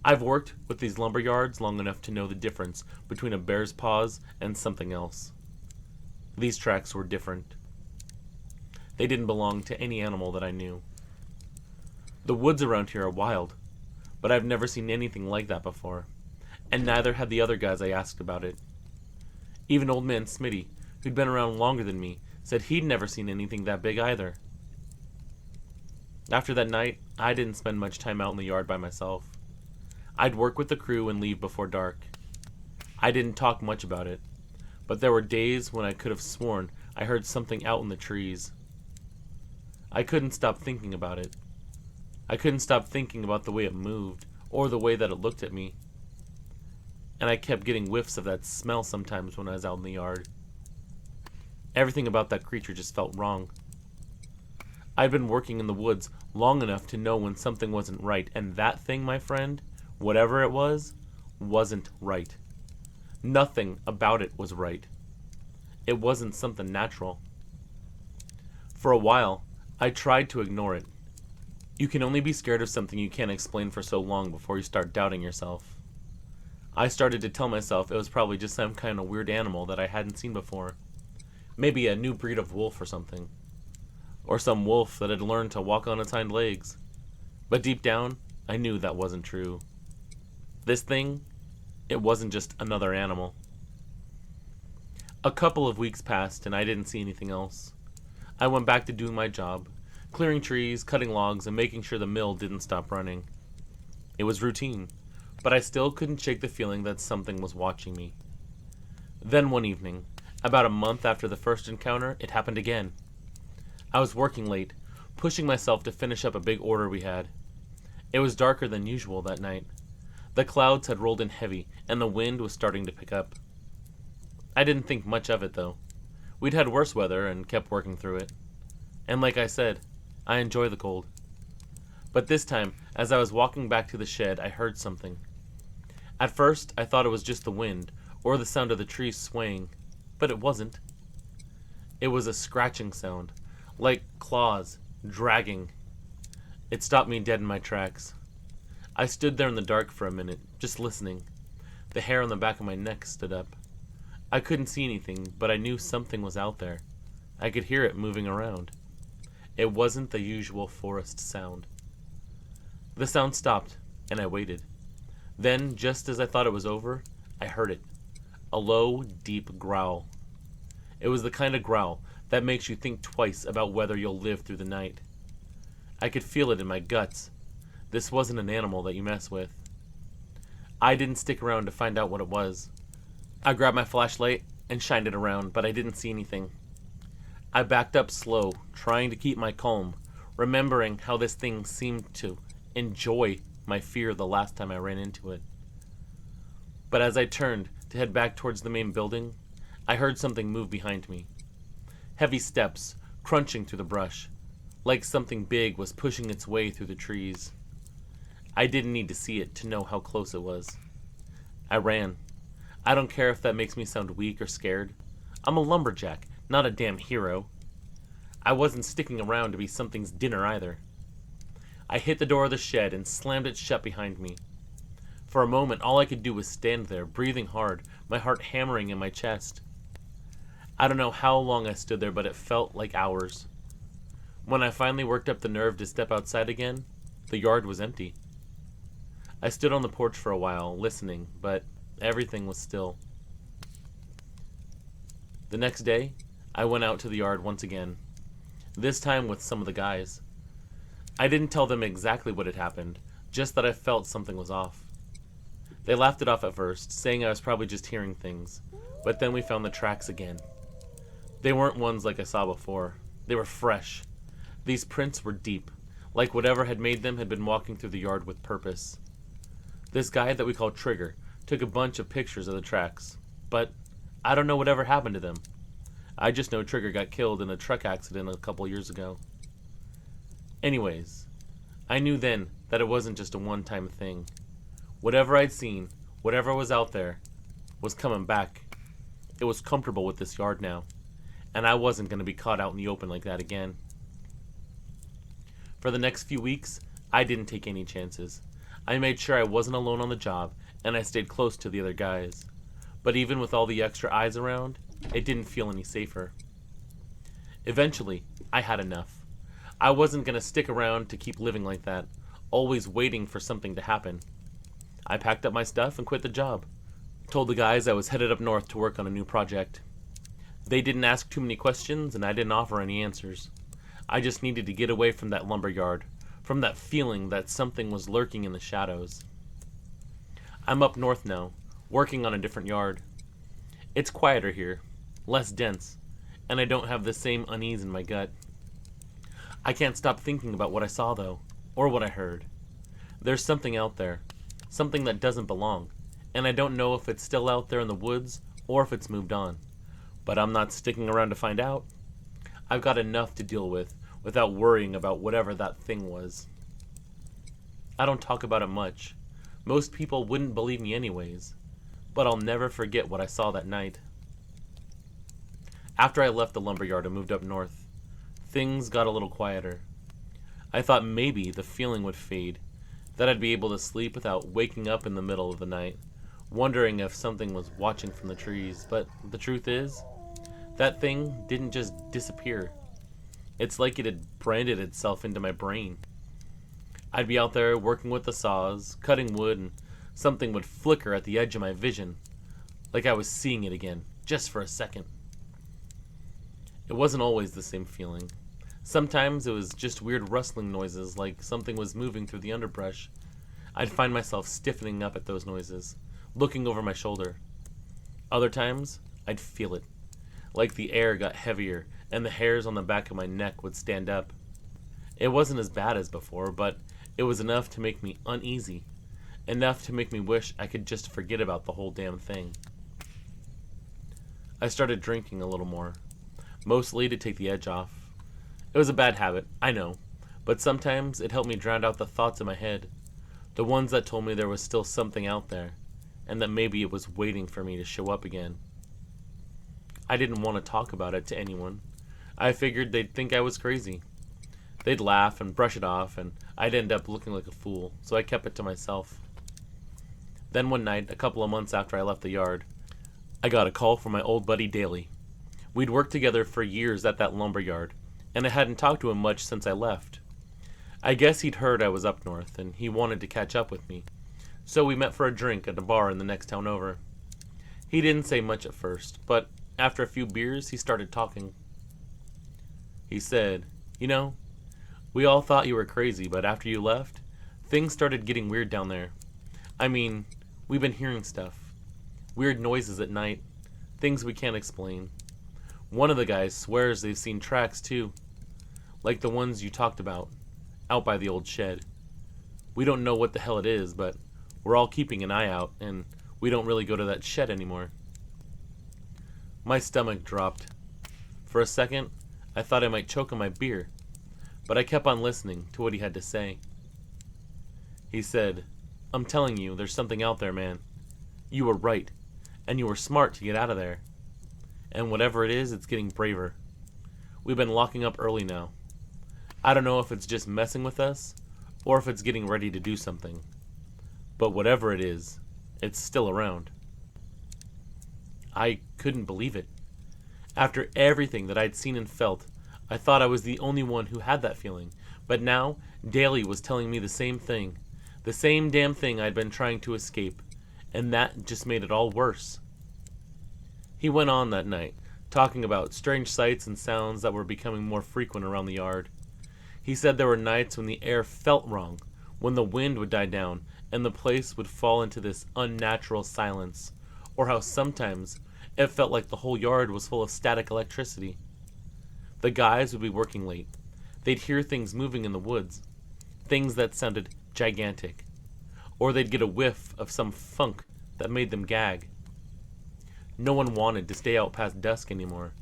I've worked with these lumber yards long enough to know the difference between a bear's paws and something else. These tracks were different. They didn't belong to any animal that I knew. The woods around here are wild, but I've never seen anything like that before, and neither had the other guys I asked about it. Even old man Smitty, who'd been around longer than me, said he'd never seen anything that big either. After that night, I didn't spend much time out in the yard by myself. I'd work with the crew and leave before dark. I didn't talk much about it, but there were days when I could have sworn I heard something out in the trees. I couldn't stop thinking about it. I couldn't stop thinking about the way it moved, or the way that it looked at me. And I kept getting whiffs of that smell sometimes when I was out in the yard. Everything about that creature just felt wrong. I'd been working in the woods long enough to know when something wasn't right, and that thing, my friend, whatever it was, wasn't right. Nothing about it was right. It wasn't something natural. For a while, I tried to ignore it. You can only be scared of something you can't explain for so long before you start doubting yourself. I started to tell myself it was probably just some kind of weird animal that I hadn't seen before. Maybe a new breed of wolf or something. Or some wolf that had learned to walk on its hind legs. But deep down, I knew that wasn't true. This thing, it wasn't just another animal. A couple of weeks passed and I didn't see anything else. I went back to doing my job, clearing trees, cutting logs, and making sure the mill didn't stop running. It was routine, but I still couldn't shake the feeling that something was watching me. Then one evening, about a month after the first encounter, it happened again. I was working late, pushing myself to finish up a big order we had. It was darker than usual that night. The clouds had rolled in heavy, and the wind was starting to pick up. I didn't think much of it, though. We'd had worse weather and kept working through it. And like I said, I enjoy the cold. But this time, as I was walking back to the shed, I heard something. At first, I thought it was just the wind, or the sound of the trees swaying, but it wasn't. It was a scratching sound, like claws, dragging. It stopped me dead in my tracks. I stood there in the dark for a minute, just listening. The hair on the back of my neck stood up. I couldn't see anything, but I knew something was out there. I could hear it moving around. It wasn't the usual forest sound. The sound stopped, and I waited. Then, just as I thought it was over, I heard it. A low, deep growl. It was the kind of growl that makes you think twice about whether you'll live through the night. I could feel it in my guts. This wasn't an animal that you mess with. I didn't stick around to find out what it was. I grabbed my flashlight and shined it around, but I didn't see anything. I backed up slow, trying to keep my calm, remembering how this thing seemed to enjoy my fear the last time I ran into it. But as I turned to head back towards the main building, I heard something move behind me. Heavy steps, crunching through the brush, like something big was pushing its way through the trees. I didn't need to see it to know how close it was. I ran. I don't care if that makes me sound weak or scared. I'm a lumberjack, not a damn hero. I wasn't sticking around to be something's dinner either. I hit the door of the shed and slammed it shut behind me. For a moment, all I could do was stand there, breathing hard, my heart hammering in my chest. I don't know how long I stood there, but it felt like hours. When I finally worked up the nerve to step outside again, the yard was empty. I stood on the porch for a while, listening, but everything was still. The next day, I went out to the yard once again, this time with some of the guys. I didn't tell them exactly what had happened, just that I felt something was off. They laughed it off at first, saying I was probably just hearing things, but then we found the tracks again. They weren't ones like I saw before. They were fresh. These prints were deep, like whatever had made them had been walking through the yard with purpose. This guy that we call Trigger took a bunch of pictures of the tracks, but I don't know whatever happened to them. I just know Trigger got killed in a truck accident a couple years ago. Anyways, I knew then that it wasn't just a one-time thing. Whatever I'd seen, whatever was out there, was coming back. It was comfortable with this yard now, and I wasn't going to be caught out in the open like that again. For the next few weeks, I didn't take any chances. I made sure I wasn't alone on the job, and I stayed close to the other guys. But even with all the extra eyes around, it didn't feel any safer. Eventually, I had enough. I wasn't going to stick around to keep living like that, always waiting for something to happen. I packed up my stuff and quit the job. Told the guys I was headed up north to work on a new project. They didn't ask too many questions, and I didn't offer any answers. I just needed to get away from that lumber yard, from that feeling that something was lurking in the shadows. I'm up north now, working on a different yard. It's quieter here, less dense, and I don't have the same unease in my gut. I can't stop thinking about what I saw, though, or what I heard. There's something out there, something that doesn't belong, and I don't know if it's still out there in the woods or if it's moved on. But I'm not sticking around to find out. I've got enough to deal with without worrying about whatever that thing was. I don't talk about it much. Most people wouldn't believe me anyways, but I'll never forget what I saw that night. After I left the lumberyard and moved up north, things got a little quieter. I thought maybe the feeling would fade, that I'd be able to sleep without waking up in the middle of the night, wondering if something was watching from the trees, but the truth is, That thing didn't just disappear. It's like it had branded itself into my brain. I'd be out there working with the saws, cutting wood, and something would flicker at the edge of my vision, like I was seeing it again, just for a second. It wasn't always the same feeling. Sometimes it was just weird rustling noises, like something was moving through the underbrush. I'd find myself stiffening up at those noises, looking over my shoulder. Other times, I'd feel it, like the air got heavier and the hairs on the back of my neck would stand up. It wasn't as bad as before, but it was enough to make me uneasy, enough to make me wish I could just forget about the whole damn thing. I started drinking a little more, mostly to take the edge off. It was a bad habit, I know, but sometimes it helped me drown out the thoughts in my head, the ones that told me there was still something out there, and that maybe it was waiting for me to show up again. I didn't want to talk about it to anyone. I figured they'd think I was crazy. They'd laugh and brush it off, and I'd end up looking like a fool, so I kept it to myself. Then one night, a couple of months after I left the yard, I got a call from my old buddy Daly. We'd worked together for years at that lumber yard, and I hadn't talked to him much since I left. I guess he'd heard I was up north, and he wanted to catch up with me, so we met for a drink at a bar in the next town over. He didn't say much at first, but after a few beers, he started talking. He said, "You know, we all thought you were crazy, but after you left, things started getting weird down there. I mean, we've been hearing stuff. Weird noises at night, things we can't explain. One of the guys swears they've seen tracks too, like the ones you talked about, out by the old shed. We don't know what the hell it is, but we're all keeping an eye out, and we don't really go to that shed anymore." My stomach dropped. For a second, I thought I might choke on my beer, but I kept on listening to what he had to say. He said, "I'm telling you, there's something out there, man. You were right, and you were smart to get out of there. And whatever it is, it's getting braver. We've been locking up early now. I don't know if it's just messing with us, or if it's getting ready to do something. But whatever it is, it's still around." I couldn't believe it. After everything that I'd seen and felt, I thought I was the only one who had that feeling. But now, Daly was telling me the same thing. The same damn thing I'd been trying to escape. And that just made it all worse. He went on that night, talking about strange sights and sounds that were becoming more frequent around the yard. He said there were nights when the air felt wrong, when the wind would die down, and the place would fall into this unnatural silence, or how sometimes it felt like the whole yard was full of static electricity. The guys would be working late. They'd hear things moving in the woods, things that sounded gigantic, or they'd get a whiff of some funk that made them gag. No one wanted to stay out past dusk anymore,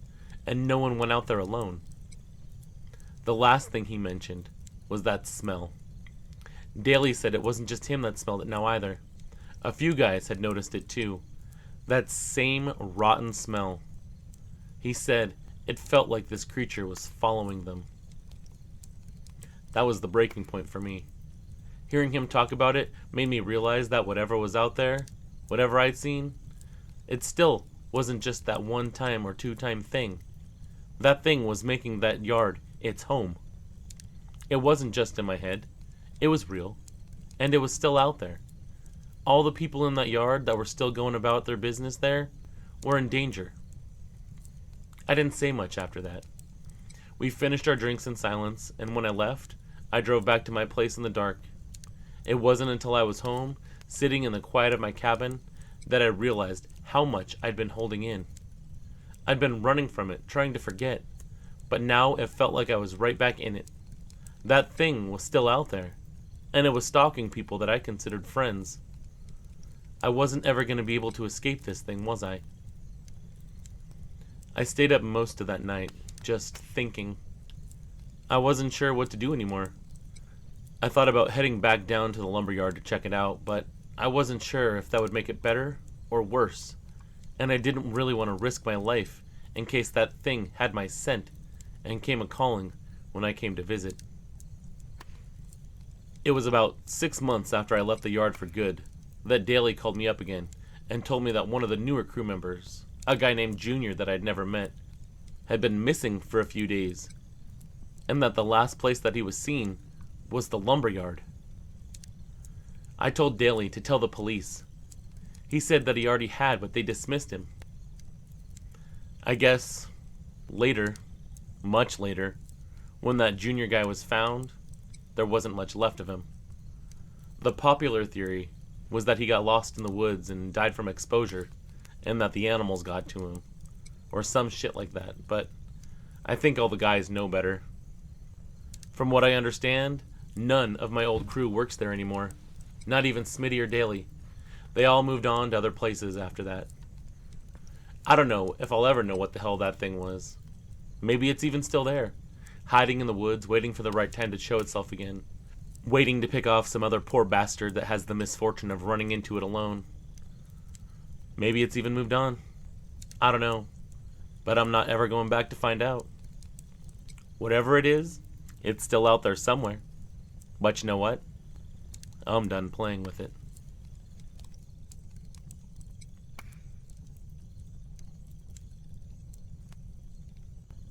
and no one went out there alone. The last thing he mentioned was that smell. Daly said it wasn't just him that smelled it now either. A few guys had noticed it too. That same rotten smell. He said it felt like this creature was following them. That was the breaking point for me. Hearing him talk about it made me realize that whatever was out there, whatever I'd seen, it still wasn't just that one time or two time thing. That thing was making that yard its home. It wasn't just in my head. It was real. And it was still out there. All the people in that yard that were still going about their business there were in danger. I didn't say much after that. We finished our drinks in silence, and when I left, I drove back to my place in the dark. It wasn't until I was home, sitting in the quiet of my cabin, that I realized how much I'd been holding in. I'd been running from it, trying to forget, but now it felt like I was right back in it. That thing was still out there, and it was stalking people that I considered friends. I wasn't ever going to be able to escape this thing, was I? I stayed up most of that night, just thinking. I wasn't sure what to do anymore. I thought about heading back down to the lumberyard to check it out, but I wasn't sure if that would make it better or worse, and I didn't really want to risk my life in case that thing had my scent and came a-calling when I came to visit. It was about 6 months after I left the yard for good that Daly called me up again and told me that one of the newer crew members, a guy named Junior that I'd never met, had been missing for a few days, and that the last place that he was seen was the lumberyard. I told Daly to tell the police. He said that he already had, but they dismissed him. I guess later, much later, when that junior guy was found, there wasn't much left of him. The popular theory was that he got lost in the woods and died from exposure, and that the animals got to him, or some shit like that, but I think all the guys know better. From what I understand, none of my old crew works there anymore, not even Smitty or Daly. They all moved on to other places after that. I don't know if I'll ever know what the hell that thing was. Maybe it's even still there, hiding in the woods, waiting for the right time to show itself again, waiting to pick off some other poor bastard that has the misfortune of running into it alone. Maybe it's even moved on. I don't know, but I'm not ever going back to find out. Whatever it is, it's still out there somewhere. But you know what? I'm done playing with it.